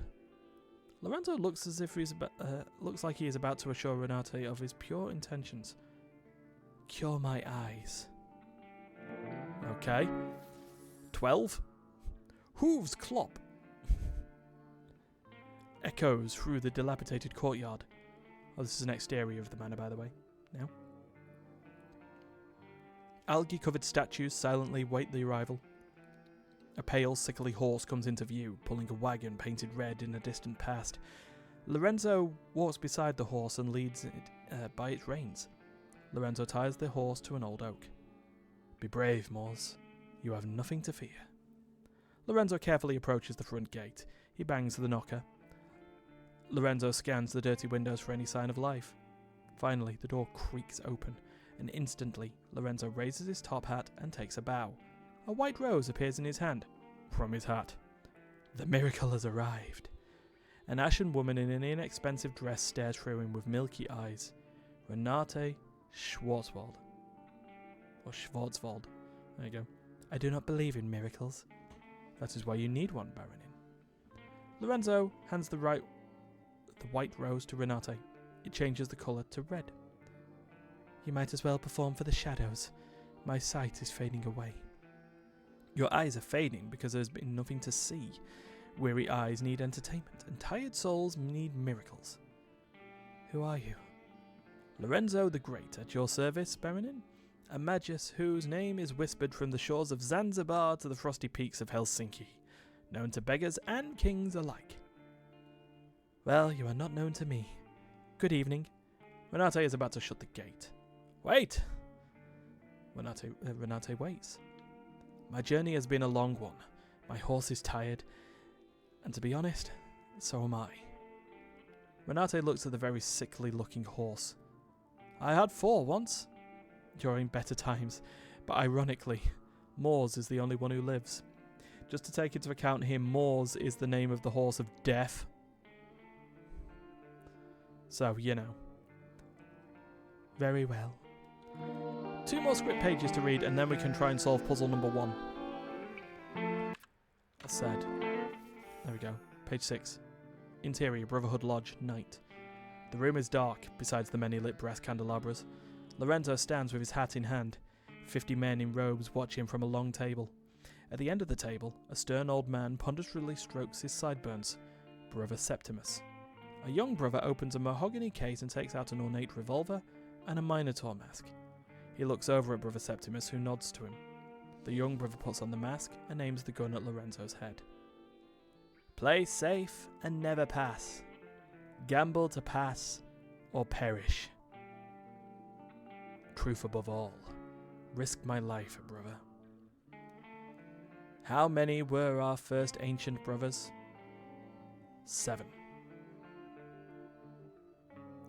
Lorenzo looks as if looks like he is about to assure Renate of his pure intentions. Cure my eyes. Okay. 12. Hooves clop. Echoes through the dilapidated courtyard. Oh, this is an exterior of the manor, by the way. Now. Algae-covered statues silently wait the arrival. A pale, sickly horse comes into view, pulling a wagon painted red in a distant past. Lorenzo walks beside the horse and leads it by its reins. Lorenzo ties the horse to an old oak. Be brave, Moors. You have nothing to fear. Lorenzo carefully approaches the front gate. He bangs the knocker. Lorenzo scans the dirty windows for any sign of life. Finally, the door creaks open, and instantly, Lorenzo raises his top hat and takes a bow. A white rose appears in his hand. From his hat. The miracle has arrived. An ashen woman in an inexpensive dress stares through him with milky eyes. Renate Schwarzwald. Or Schwarzwald. There you go. I do not believe in miracles. That is why you need one, Baronin. Lorenzo hands the white rose to Renate. It changes the colour to red. You might as well perform for the shadows. My sight is fading away. Your eyes are fading because there's been nothing to see. Weary eyes need entertainment, and tired souls need miracles. Who are you? Lorenzo the Great, at your service, Baronin. A magus whose name is whispered from the shores of Zanzibar to the frosty peaks of Helsinki, known to beggars and kings alike. Well, you are not known to me. Good evening. Renate is about to shut the gate. Wait! Renate waits. My journey has been a long one. My horse is tired, and to be honest, so am I. Renate looks at the very sickly-looking horse. I had 4 once, during better times, but ironically, Moors is the only one who lives. Just to take into account here, Moors is the name of the horse of death. So, you know. Very well. 2 more script pages to read, and then we can try and solve puzzle number 1. As said. There we go. Page 6. Interior, Brotherhood Lodge, night. The room is dark, besides the many lit brass candelabras. Lorenzo stands with his hat in hand. 50 men in robes watch him from a long table. At the end of the table, a stern old man ponderously strokes his sideburns. Brother Septimus. A young brother opens a mahogany case and takes out an ornate revolver and a minotaur mask. He looks over at Brother Septimus, who nods to him. The young brother puts on the mask and aims the gun at Lorenzo's head. Play safe and never pass. Gamble to pass or perish. Truth above all. Risk my life, brother. How many were our first ancient brothers? 7.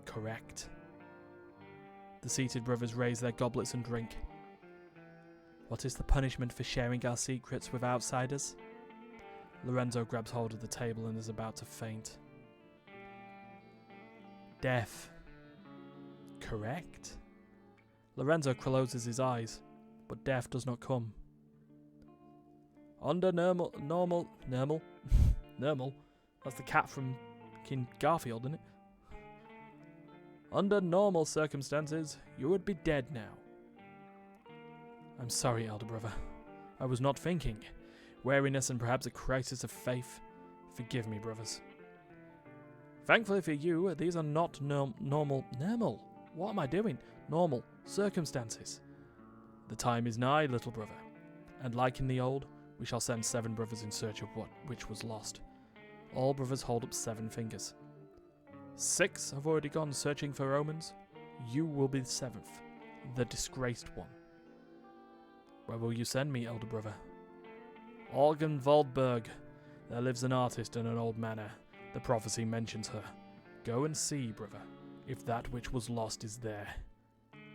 Correct. The seated brothers raise their goblets and drink. What is the punishment for sharing our secrets with outsiders? Lorenzo grabs hold of the table and is about to faint. Death. Correct. Lorenzo closes his eyes, but death does not come. Under normal, that's the cat from King Garfield, isn't it? Under normal circumstances, you would be dead now. I'm sorry, elder brother. I was not thinking. Wariness and perhaps a crisis of faith. Forgive me, brothers. Thankfully for you, these are not normal. What am I doing? Normal circumstances. The time is nigh, little brother, and like in the old, we shall send 7 brothers in search of which was lost. All brothers hold up 7 fingers. 6 have already gone searching for omens. You will be the 7th, the disgraced one. Where will you send me, elder brother? Orgenwaldberg. There lives an artist in an old manor. The prophecy mentions her. Go and see, brother, if that which was lost is there.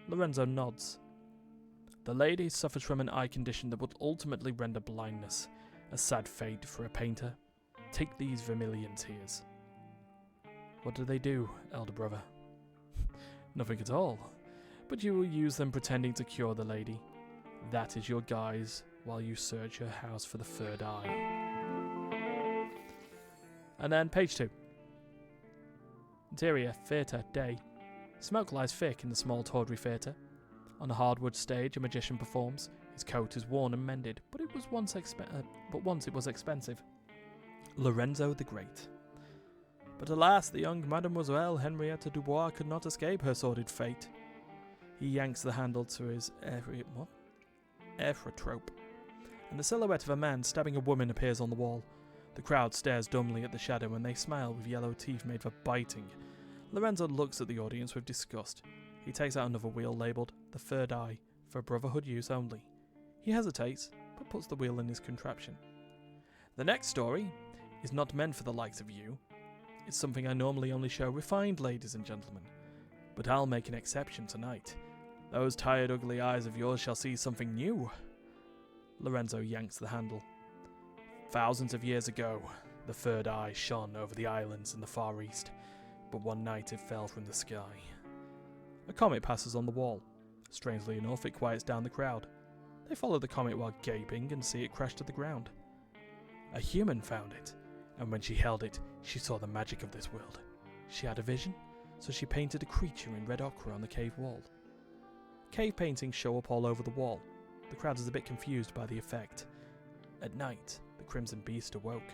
Lorenzo nods. The lady suffers from an eye condition that would ultimately render blindness. A sad fate for a painter. Take these vermilion tears. What do they do, elder brother? Nothing at all. But you will use them pretending to cure the lady. That is your guise while you search her house for the 3rd eye. And then page 2. Interior, theatre, day. Smoke lies thick in the small tawdry theatre. On a hardwood stage, a magician performs. His coat is worn and mended, but once it was expensive. Lorenzo the Great. But alas, the young Mademoiselle Henrietta Dubois could not escape her sordid fate. He yanks the handle to his Ephrotrope, and the silhouette of a man stabbing a woman appears on the wall. The crowd stares dumbly at the shadow and they smile with yellow teeth made for biting. Lorenzo looks at the audience with disgust. He takes out another wheel labelled the 3rd eye for brotherhood use only. He hesitates, but puts the wheel in his contraption. The next story is not meant for the likes of you. It's something I normally only show refined ladies and gentlemen. But I'll make an exception tonight. Those tired, ugly eyes of yours shall see something new. Lorenzo yanks the handle. Thousands of years ago, the 3rd eye shone over the islands in the Far East, but one night it fell from the sky. A comet passes on the wall. Strangely enough, it quiets down the crowd. They follow the comet while gaping and see it crash to the ground. A human found it, and when she held it, she saw the magic of this world. She had a vision, so she painted a creature in red ochre on the cave wall. Cave paintings show up all over the wall. The crowd is a bit confused by the effect. At night, the Crimson Beast awoke.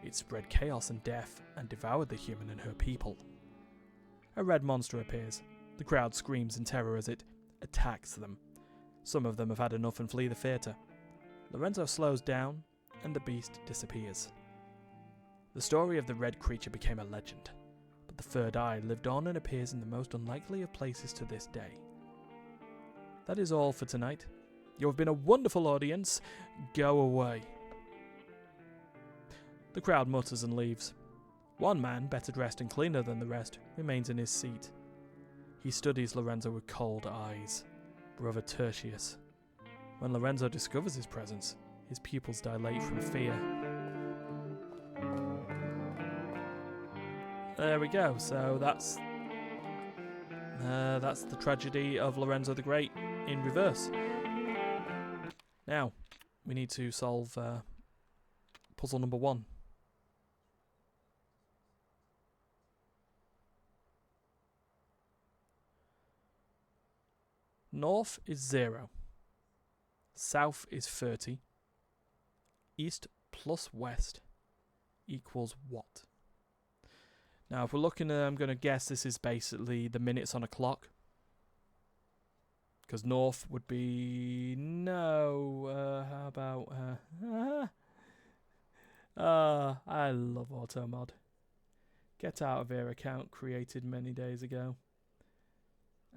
It spread chaos and death and devoured the human and her people. A red monster appears. The crowd screams in terror as it attacks them. Some of them have had enough and flee the theatre. Lorenzo slows down and the beast disappears. The story of the red creature became a legend, but the 3rd eye lived on and appears in the most unlikely of places to this day. That is all for tonight. You have been a wonderful audience. Go away. The crowd mutters and leaves. One man, better dressed and cleaner than the rest, remains in his seat. He studies Lorenzo with cold eyes. Brother Tertius. When Lorenzo discovers his presence, his pupils dilate from fear. There we go. So that's the tragedy of Lorenzo the Great in reverse. Now, we need to solve puzzle number 1. North is 0. South is 30. East plus west equals what? Now, if we're looking at, I'm going to guess this is basically the minutes on a clock. Because north would be... No. How about... I love AutoMod. Get out of here account created many days ago.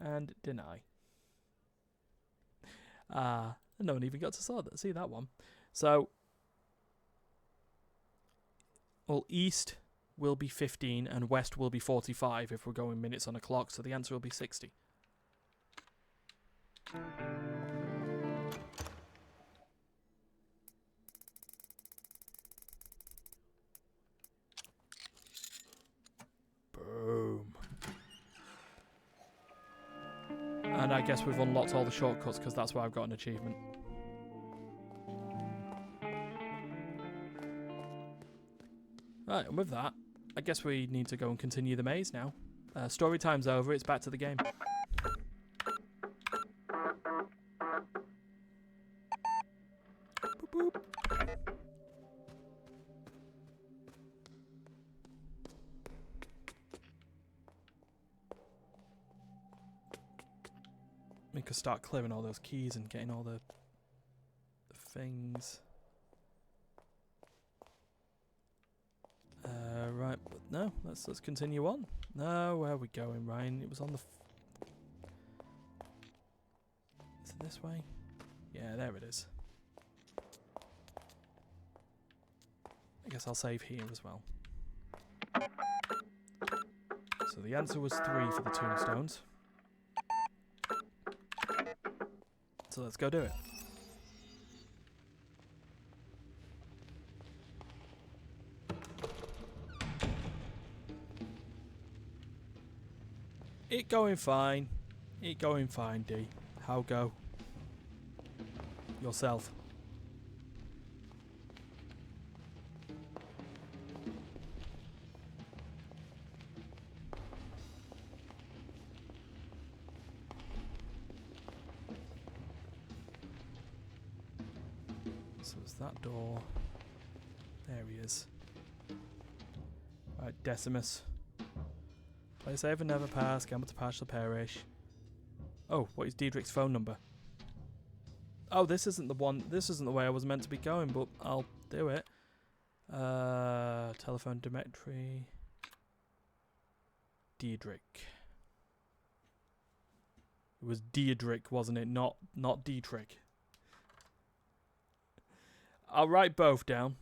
And deny. No one even got to see that one. So, well, east will be 15 and west will be 45 if we're going minutes on a clock. So the answer will be 60. Boom. And I guess we've unlocked all the shortcuts because that's why I've got an achievement. Right, and with that, I guess we need to go and continue the maze now. Story time's over, it's back to the game. Boop, boop. We could start clearing all those keys and getting all the things. Right, but no, let's continue on. No, where are we going, Ryan? It was on the... Is it this way? Yeah, there it is. I guess I'll save here as well. So the answer was 3 for the tombstones. So let's go do it. It going fine. It going fine, D. How go? Yourself. So it's that door. There he is. Right, Decimus. Play safe and never pass. Gamble to pass shall perish. Oh, what is Diedrich's phone number? Oh, this isn't the one. This isn't the way I was meant to be going, but I'll do it. Telephone directory. Diedrich. It was Diedrich, wasn't it? Not Dietrich. I'll write both down.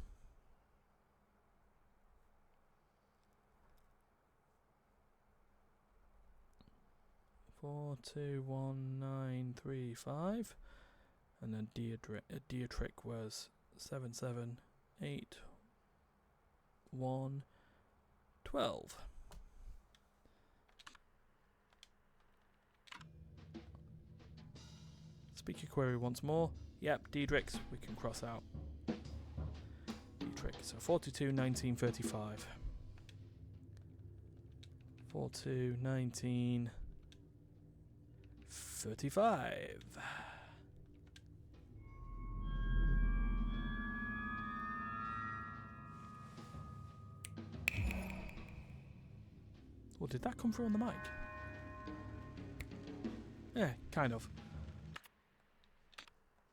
421935, and then Dietrich was 778112. Speak your query once more. Yep, Diedrich's we can cross out. Dietrich, so 421935. 421935. Well, did that come through on the mic? Yeah, kind of.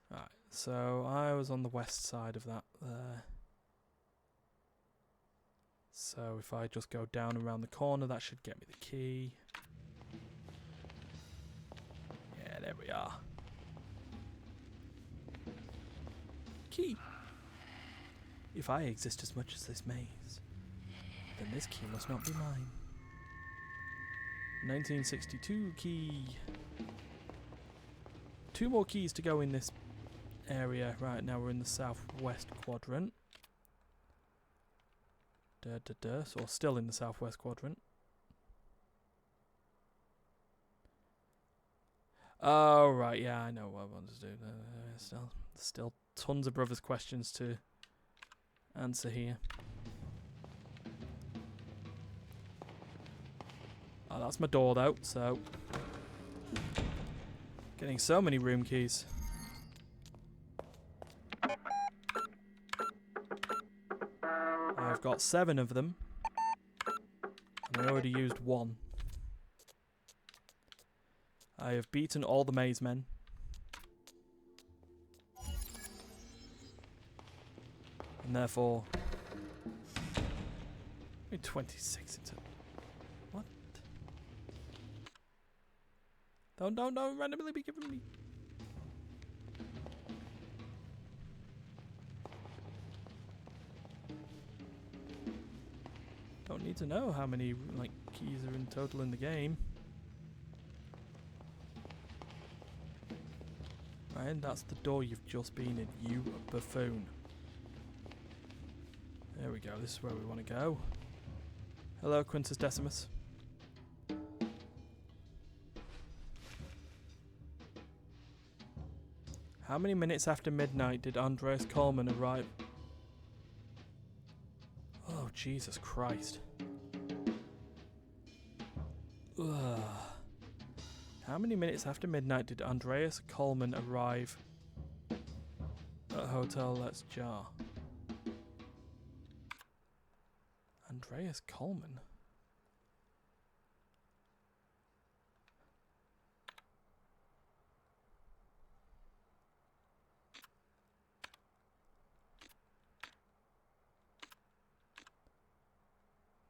Right, so I was on the west side of that there. So if I just go down around the corner, that should get me the key. Yeah, there we are. Key. If I exist as much as this maze, then this key must not be mine. 1962 key. 2 more keys to go in this area. Right, now we're in the southwest quadrant. So still in the southwest quadrant. Oh, right, yeah, I know what I want to do. Still tons of brothers' questions to answer here. Oh, that's my door, though, so... Getting so many room keys. got 7 of them. And I already used 1. I have beaten all the maze men. And therefore... 26 into... What? Don't randomly be giving me... Don't need to know how many like keys are in total in the game. Right, that's the door you've just been in, you buffoon. There we go, this is where we want to go. Hello, Quintus Decimus. How many minutes after midnight did Andreas Coleman arrive? Oh, Jesus Christ. Ugh. How many minutes after midnight did Andreas Coleman arrive at Hotel Let's Jar? Andreas Coleman?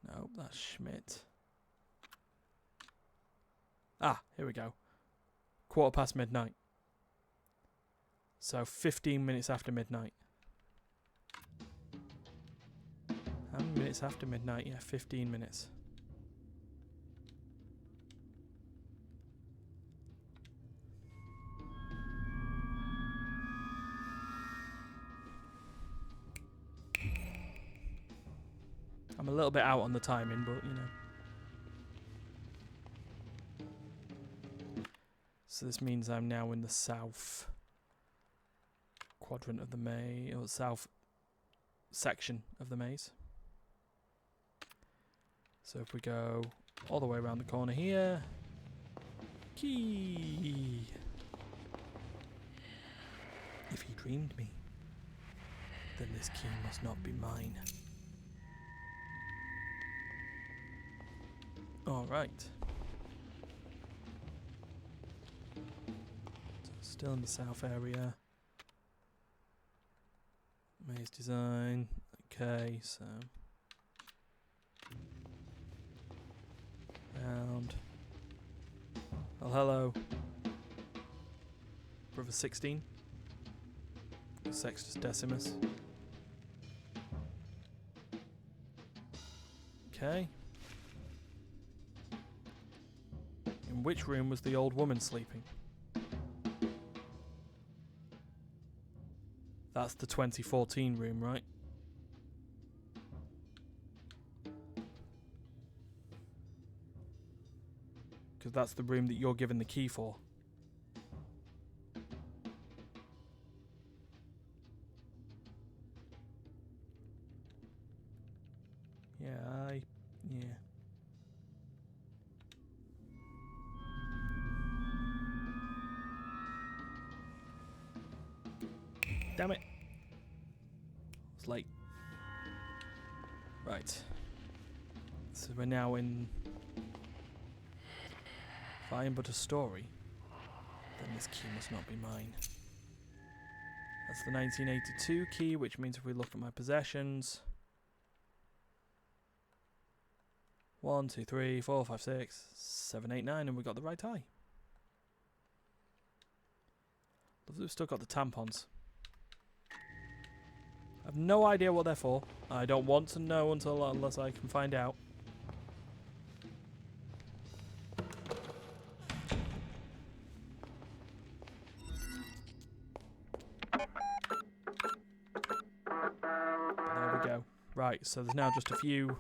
Nope, that's Schmidt. Ah, here we go. 1:15 midnight. So 15 minutes after midnight. How many minutes after midnight? Yeah, 15 minutes. I'm a little bit out on the timing, but you know. So this means I'm now in the south quadrant of the maze, or south section of the maze. So if we go all the way around the corner here, key. If he dreamed me, then this key must not be mine. All right. Still in the south area. Maze design. Okay, so round. Oh, hello. Brother 16. Sextus Decimus. Okay. In which room was the old woman sleeping? That's the 2014 room, right? Because that's the room that you're given the key for. Yeah. Damn it. It's late. Right. So we're now in... If I am but a story, then this key must not be mine. That's the 1982 key, which means if we look at my possessions... 1, 2, 3, 4, 5, 6, 7, 8, 9, and we got the right tie. We've still got the tampons. I have no idea what they're for. I don't want to know unless I can find out. There we go. Right, so there's now just a few.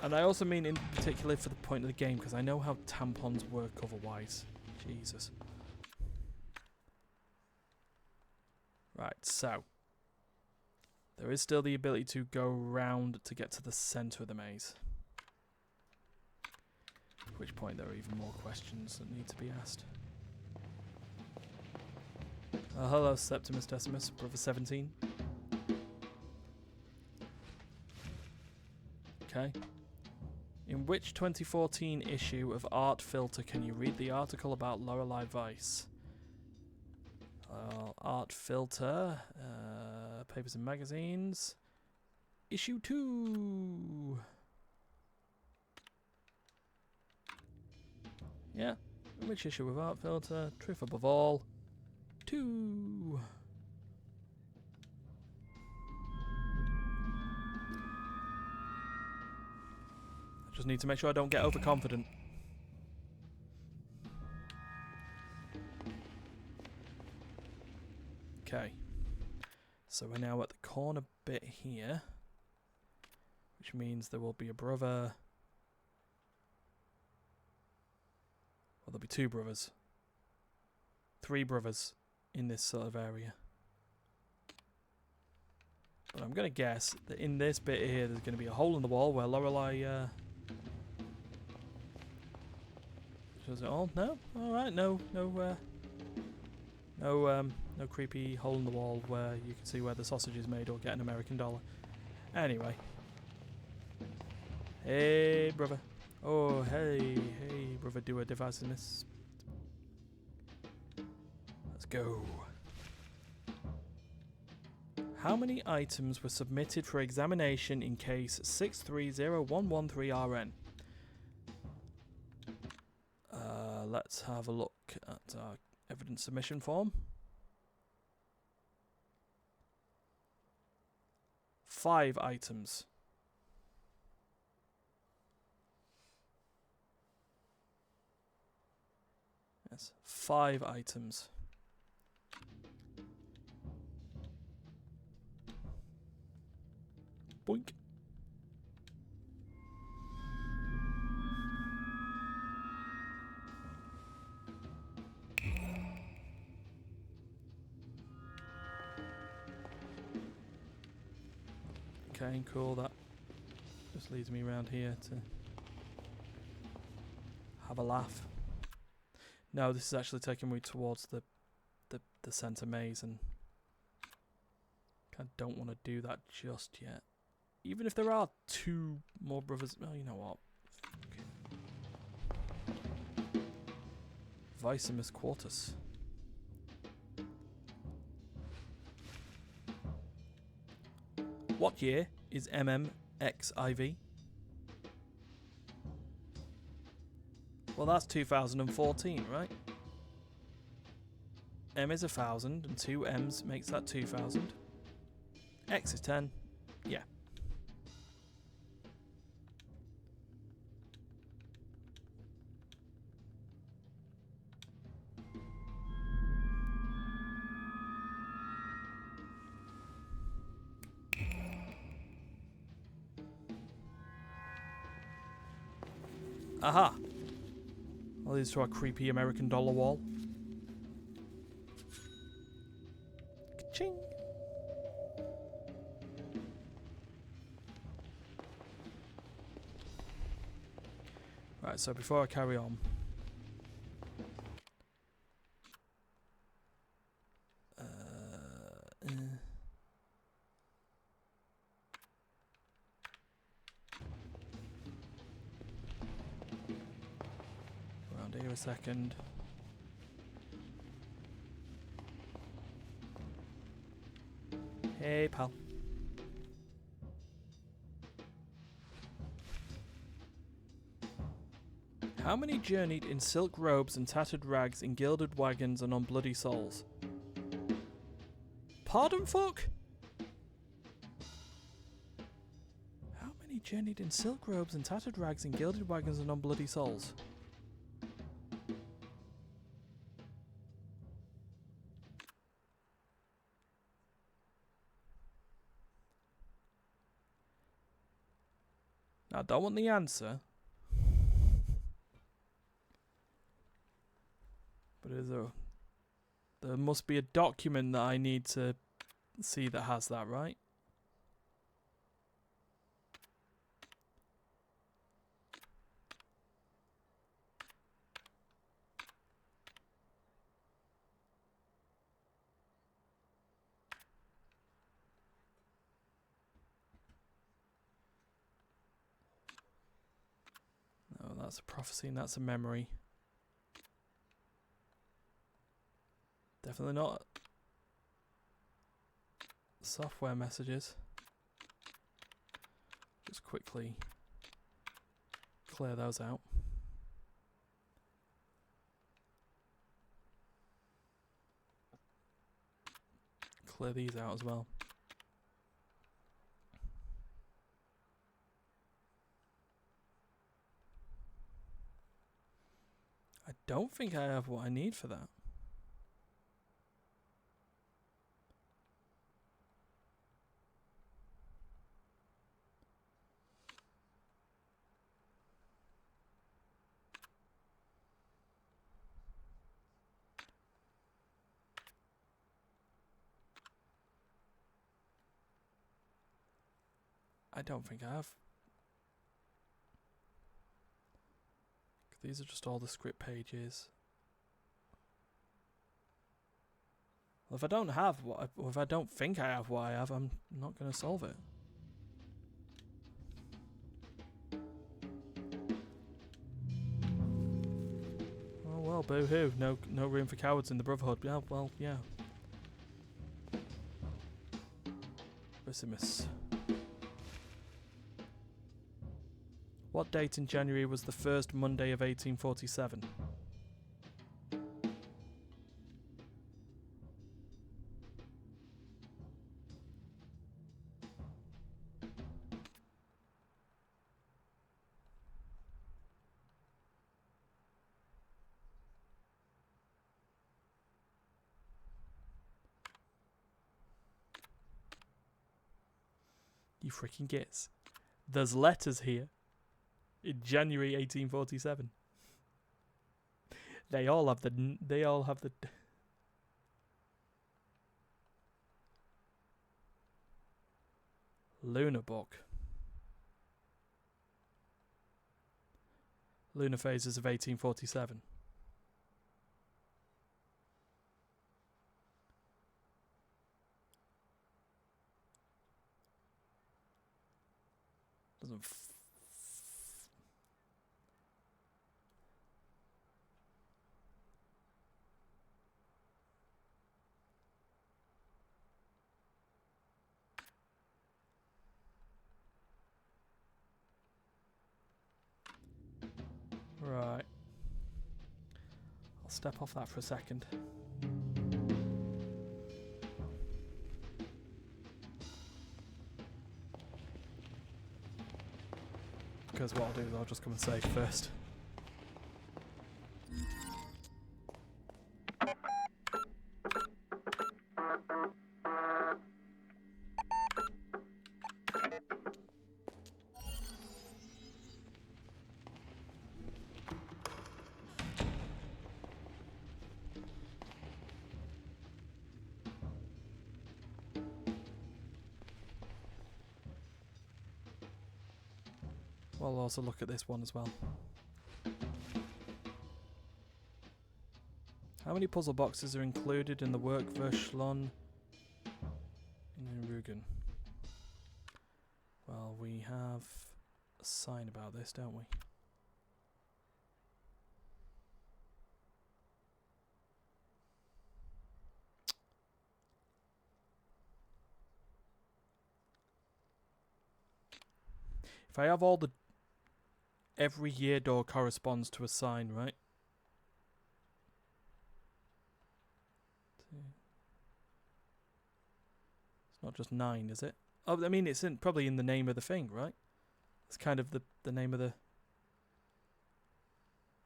And I also mean in particular for the point of the game, because I know how tampons work otherwise. Jesus. Right, so. There is still the ability to go round to get to the centre of the maze. which point there are even more questions that need to be asked. Hello, Septimus Decimus, Brother 17. Okay. In which 2014 issue of Art Filter can you read the article about Lorelei Weiss? Art Filter, Papers and Magazines, issue 2. Yeah, which issue of Art Filter? Truth Above All, 2. I just need to make sure I don't get overconfident. Okay, so we're now at the corner bit here, which means there will be a brother. Well, there'll be 2 brothers. 3 brothers in this sort of area. But I'm going to guess that in this bit here, there's going to be a hole in the wall where Lorelei shows it all. No? Alright, no creepy hole in the wall where you can see where the sausage is made or get an American dollar. Anyway. Hey, brother. Oh, hey, brother, do a device in this. Let's go. How many items were submitted for examination in case 630113RN? Let's have a look at our evidence submission form. 5 items. Yes, 5 items. Boink. Okay, cool. That just leads me around here to have a laugh. No, this is actually taking me towards the centre maze, and I don't want to do that just yet. Even if there are 2 more brothers. Well, you know what? Okay. Vicemus Quartus. What year is MMXIV? Well, that's 2014, right? M is 1,000, and 2 M's makes that 2,000. X is 10. Yeah. Aha! Well, leads to our creepy American dollar wall. Ka-ching! Right, so before I carry on, around here a second. Hey, pal. How many journeyed in silk robes and tattered rags in gilded wagons and on bloody souls? Pardon, fuck? How many journeyed in silk robes and tattered rags in gilded wagons and on bloody souls? Now, I don't want the answer. But there must be a document that I need to see that has that, right? That's a prophecy and that's a memory. Definitely not software messages. Just quickly clear those out. Clear these out as well. I don't think I have what I need for that. I don't think I have. These are just all the script pages. Well, if I don't have what if I don't think I have what I have, I'm not going to solve it. Oh well, boo-hoo. No room for cowards in the Brotherhood. Yeah, well, yeah. Pessimists. What date in January was the first Monday of 1847? You freaking gits. There's letters here. In January 1847. They all have the lunar book. Lunar phases of 1847. Doesn't Right. I'll step off that for a second. Because what I'll do is I'll just come and save first. I'll also look at this one as well. How many puzzle boxes are included in the work Verschlon in Rugen? Well, we have a sign about this, don't we? If I have all the... Every year door corresponds to a sign, right? It's not just 9, is it? Oh, I mean, it's probably in the name of the thing, right? It's kind of the name of the...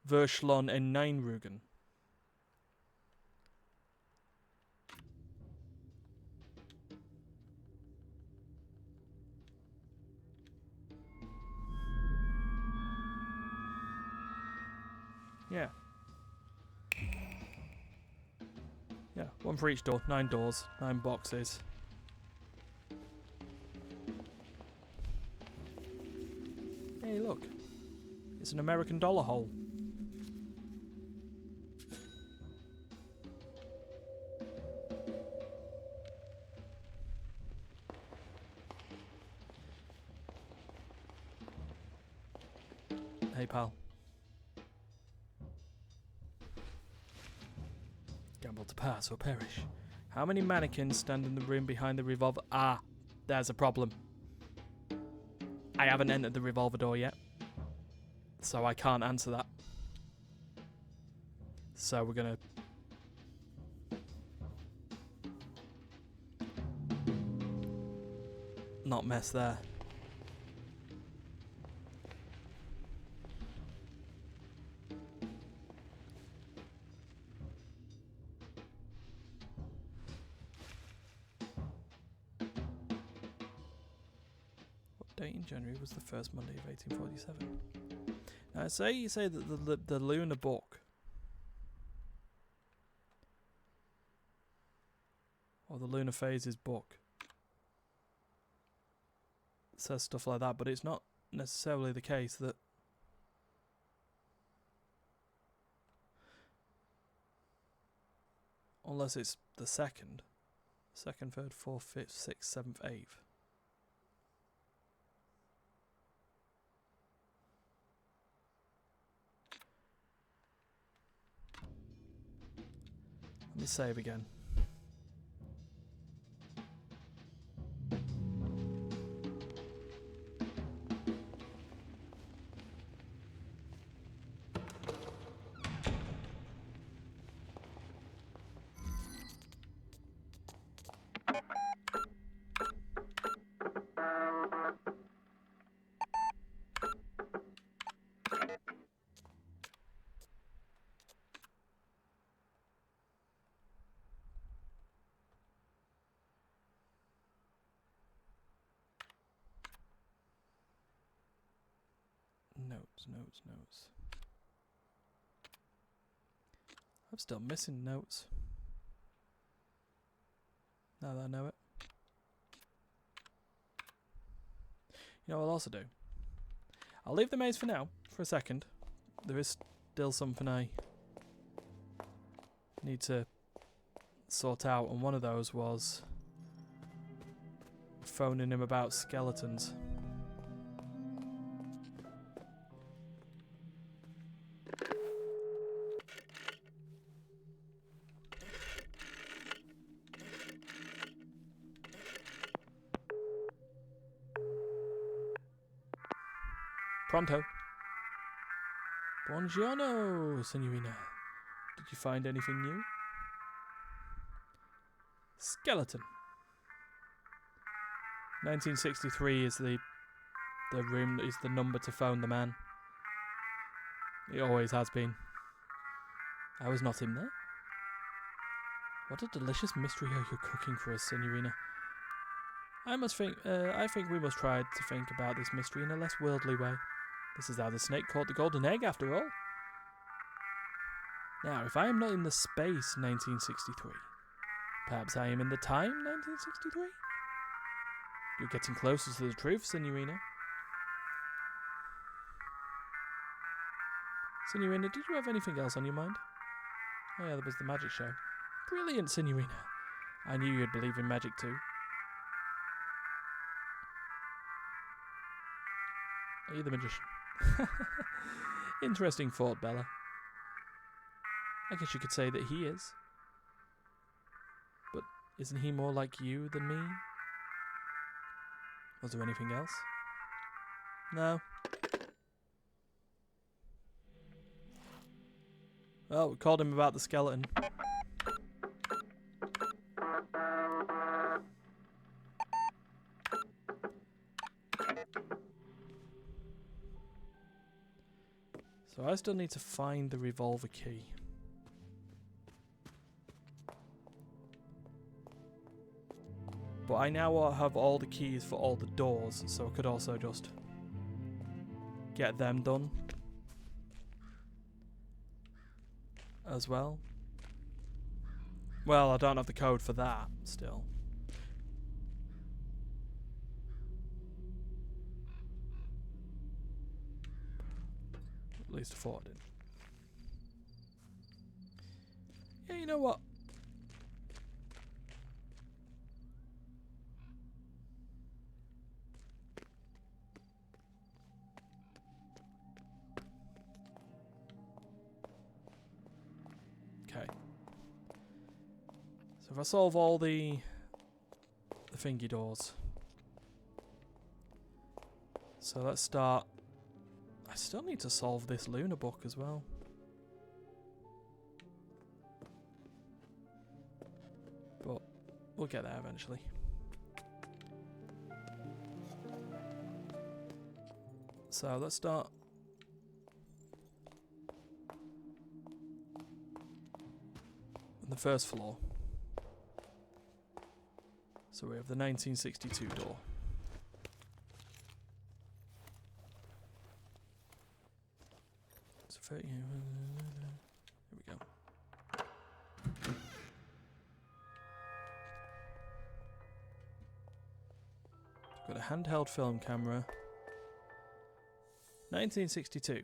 Verschlon en Nijnrugen. Yeah. Yeah, one for each door. 9 doors, 9 boxes. Hey, look. It's an American dollar hole. Hey, pal. to pass or perish. How many mannequins stand in the room behind the revolver? Ah, there's a problem. I haven't entered the revolver door yet, so I can't answer that. So we're gonna... not mess there. What date in January was the first Monday of 1847? Now say you say that the lunar book or the lunar phases book says stuff like that, but it's not necessarily the case that unless it's the second, third, fourth, fifth, sixth, seventh, eighth. Let me save again. Notes. I'm still missing notes. Now that I know it. You know what I'll also do? I'll leave the maze for now, for a second. There is still something I need to sort out, and one of those was phoning him about skeletons. Pronto. Buongiorno, signorina. Did you find anything new? Skeleton. 1963 is the room, is the number to phone the man. It always has been. I was not in there. What a delicious mystery are you cooking for us, signorina. I think we must try to think about this mystery in a less worldly way. This is how the snake caught the golden egg, after all. Now, if I am not in the space 1963, perhaps I am in the time 1963? You're getting closer to the truth, signorina. Signorina, did you have anything else on your mind? Oh yeah, there was the magic show. Brilliant, signorina. I knew you'd believe in magic too. Are you the magician? Interesting thought, Bella. I guess you could say that he is. But isn't he more like you than me? Was there anything else? No. Well, we called him about the skeleton. So I still need to find the revolver key. But I now have all the keys for all the doors, so I could also just get them done as well. Well, I don't have the code for that still. At least I thought I did. Yeah, you know what? Okay. if I solve all the thingy doors. So let's start. I still need to solve this Luna book as well. But we'll get there eventually. So let's start. On the first floor. So we have the 1962 door. So 30, here we go. Got a handheld film camera. 1962.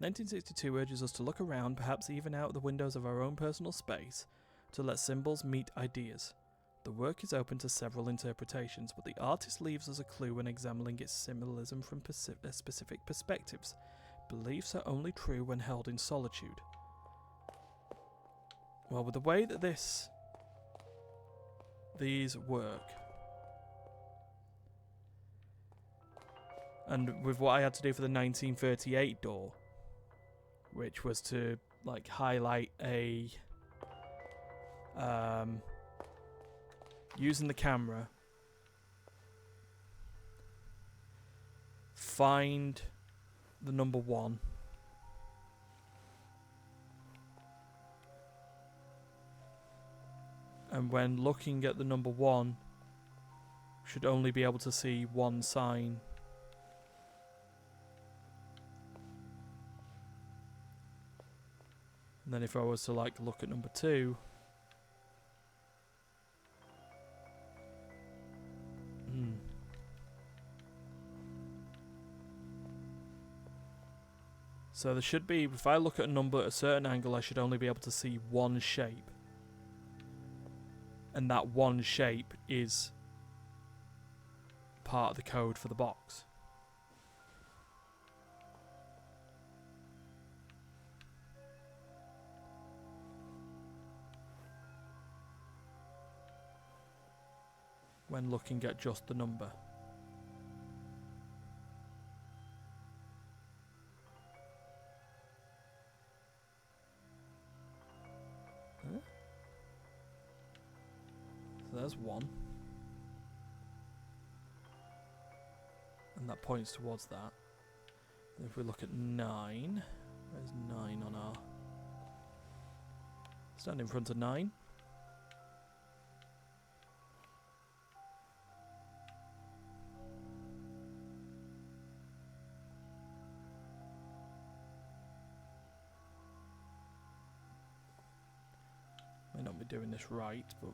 1962 urges us to look around, perhaps even out the windows of our own personal space, to let symbols meet ideas. The work is open to several interpretations, but the artist leaves us a clue when examining its symbolism from specific perspectives. Beliefs are only true when held in solitude. Well, with the way that these work, and with what I had to do for the 1938 door, which was to like highlight a using the camera, find the number 1, and when looking at the number 1 should only be able to see one sign. And then if I was to like look at number 2, so there should be, if I look at a number at a certain angle, I should only be able to see one shape. And that one shape is part of the code for the box. When looking at just the number. Huh? So there's 1. And that points towards that. And if we look at 9, there's 9 on our... Stand in front of 9. May not be doing this right, but...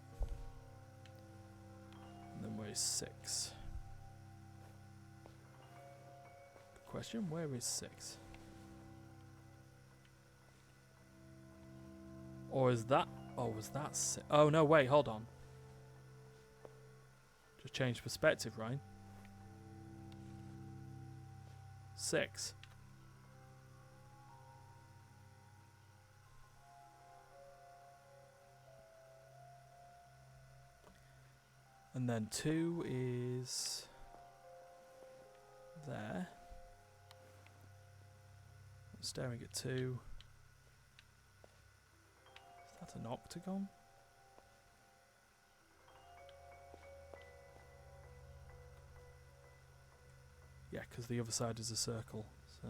And then where's 6? Good question, where is 6? Or is that... Oh, was that 6? Oh, no, wait, hold on. Just change perspective, right? 6. And then 2 is there. I'm staring at 2. Is that an octagon? Yeah, because the other side is a circle, so...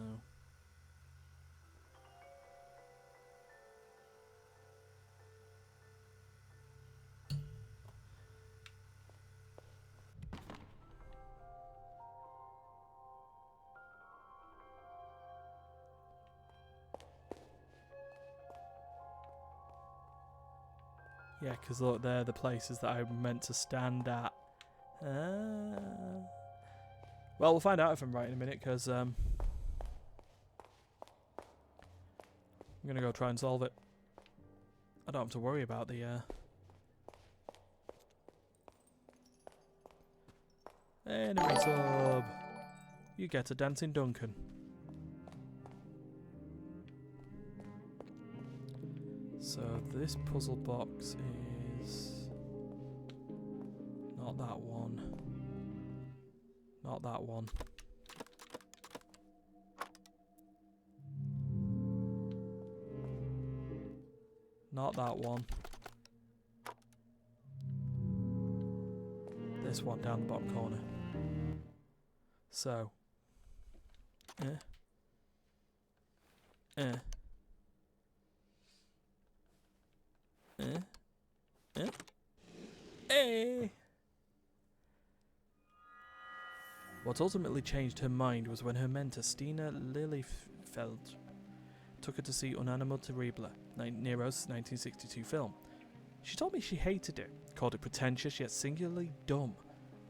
Yeah, because look, they're the places that I'm meant to stand at. Well, we'll find out if I'm right in a minute, because I'm going to go try and solve it. I don't have to worry about the... Enemy sub! You get a dancing Duncan. So this puzzle box is... Not that one. Not that one. Not that one. This one down the bottom corner. So. Hey! What ultimately changed her mind was when her mentor, Stina Lilifeld, took her to see Un Animal Terrible, Nero's 1962 film. She told me she hated it, called it pretentious yet singularly dumb,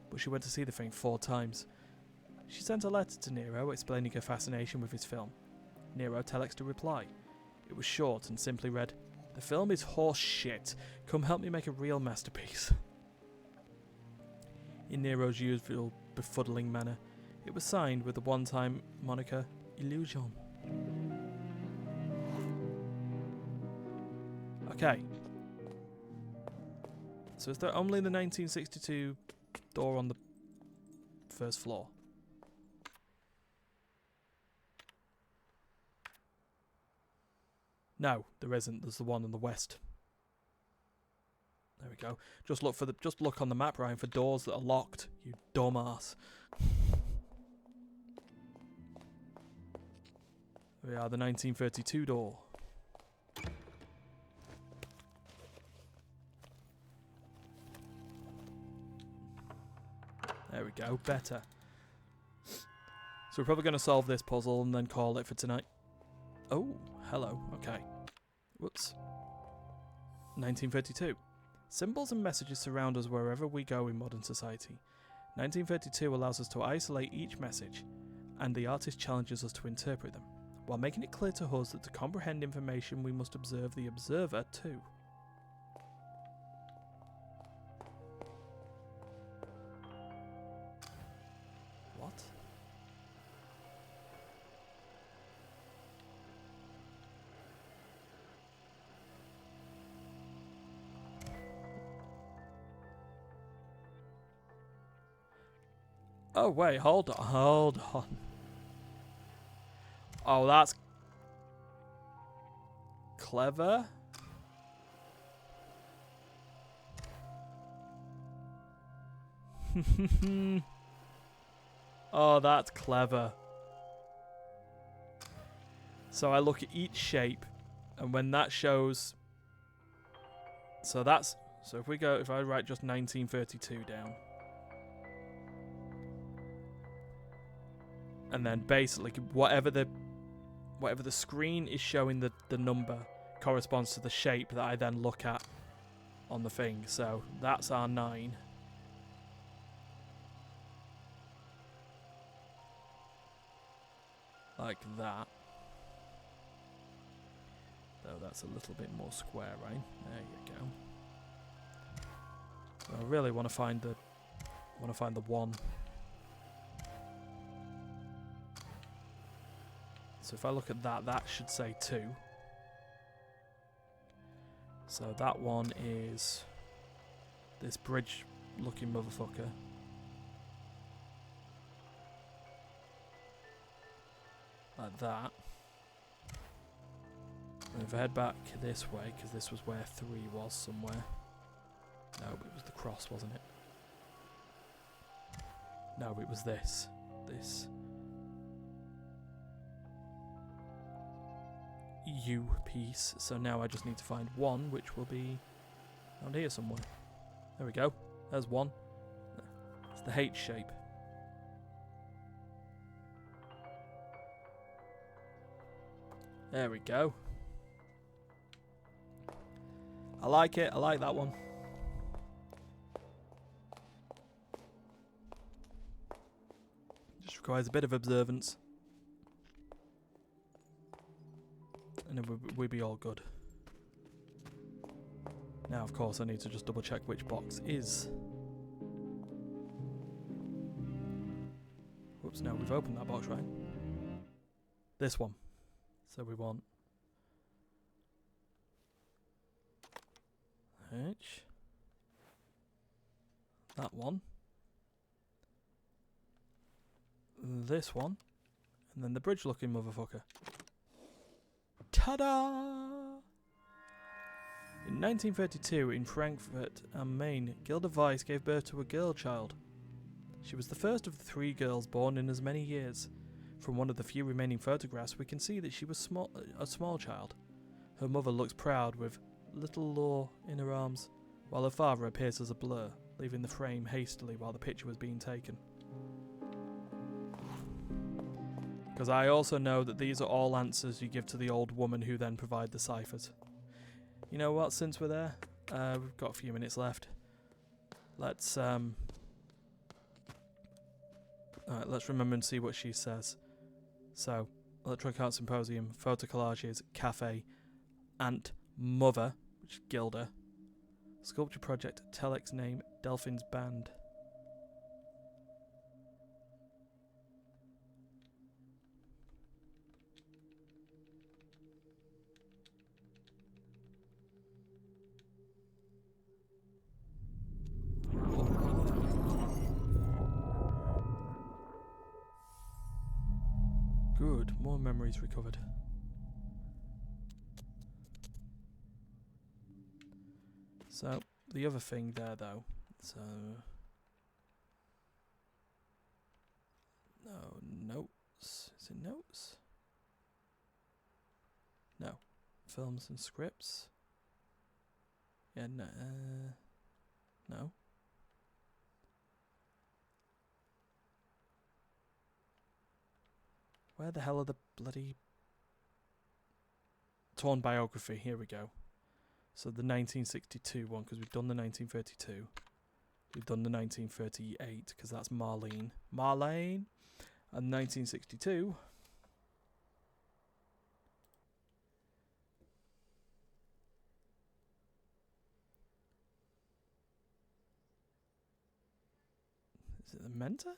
but she went to see the thing 4 times. She sent a letter to Nero explaining her fascination with his film. Nero telexed a reply. It was short and simply read, "The film is horse shit. Come help me make a real masterpiece." In Nero's usual befuddling manner, it was signed with the one-time moniker Illusion. Okay. So is there only the 1962 door on the first floor? No, there isn't. There's the one on the west. There we go. Just look on the map, Ryan, for doors that are locked. You dumbass. We are the 1932 door. There we go. Better. So we're probably going to solve this puzzle and then call it for tonight. Oh, hello. Okay. Whoops. 1932. Symbols and messages surround us wherever we go in modern society. 1932 allows us to isolate each message, and the artist challenges us to interpret them, while making it clear to us that to comprehend information we must observe the observer too. What? Oh wait, hold on. Oh, that's clever. Oh, that's clever. So I look at each shape, and when that shows, so if I write just 1932 down, and then basically whatever the screen is showing the number corresponds to the shape that I then look at on the thing. So that's our 9. Like that. Though that's a little bit more square, right? There you go. So I really want to find the 1. So if I look at that, that should say 2. So that one is this bridge-looking motherfucker. Like that. And if I head back this way, because this was where 3 was somewhere. No, it was the cross, wasn't it? No, it was this. This. U piece. So now I just need to find 1, which will be around here somewhere. There we go. There's 1. It's the H shape. There we go. I like it. I like that one. Just requires a bit of observance. And then we'll be all good. Now, of course, I need to just double check which box is. Whoops, no, we've opened that box, right? This one. So we want H. That one. This one. And then the bridge-looking motherfucker. Ta-da! In 1932, in Frankfurt am Main, Gilda Weiss gave birth to a girl child. She was the first of the 3 girls born in as many years. From one of the few remaining photographs, we can see that she was a small child. Her mother looks proud with little Laure in her arms, while her father appears as a blur, leaving the frame hastily while the picture was being taken. Because I also know that these are all answers you give to the old woman who then provide the ciphers. You know what, since we're there, we've got a few minutes left. Let's alright, let's remember and see what she says. So, Electronic Art Symposium, photo collages, cafe, aunt, mother, which is Gilda, sculpture project, telex name, Delphin's band. Good, more memories recovered. So, the other thing there though, so... No, notes. Is it notes? No. Films and scripts? Yeah, no. No. Where the hell are the bloody... Torn biography, here we go. So the 1962 one, because we've done the 1932. We've done the 1938, because that's Marlene. Marlene! And 1962... Is it the mentor?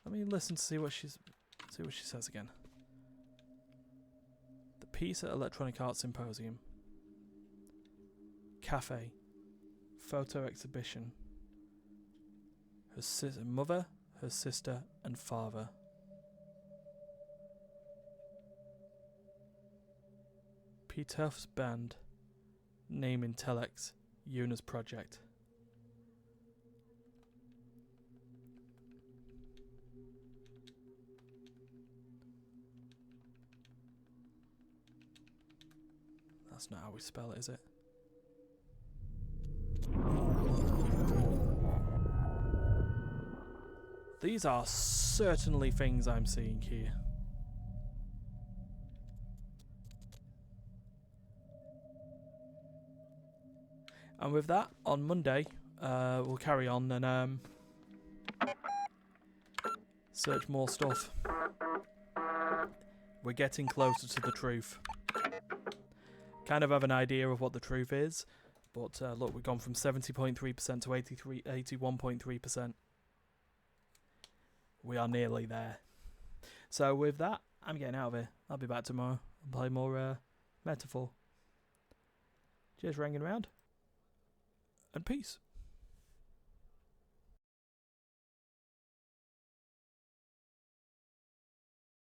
Let me listen to see what she says again. The piece at Electronic Art Symposium. Cafe. Photo exhibition. Her mother, her sister, and father. P-Tuff's band. Name in telex. Una's project. That's not how we spell it, is it? These are certainly things I'm seeing here. And with that, on Monday, we'll carry on and search more stuff. We're getting closer to the truth. Kind of have an idea of what the truth is, but look, we've gone from 70.3% to 81.3%. We are nearly there. So with that, I'm getting out of here. I'll be back tomorrow and play more Metaphor. Cheers for hanging around, and peace.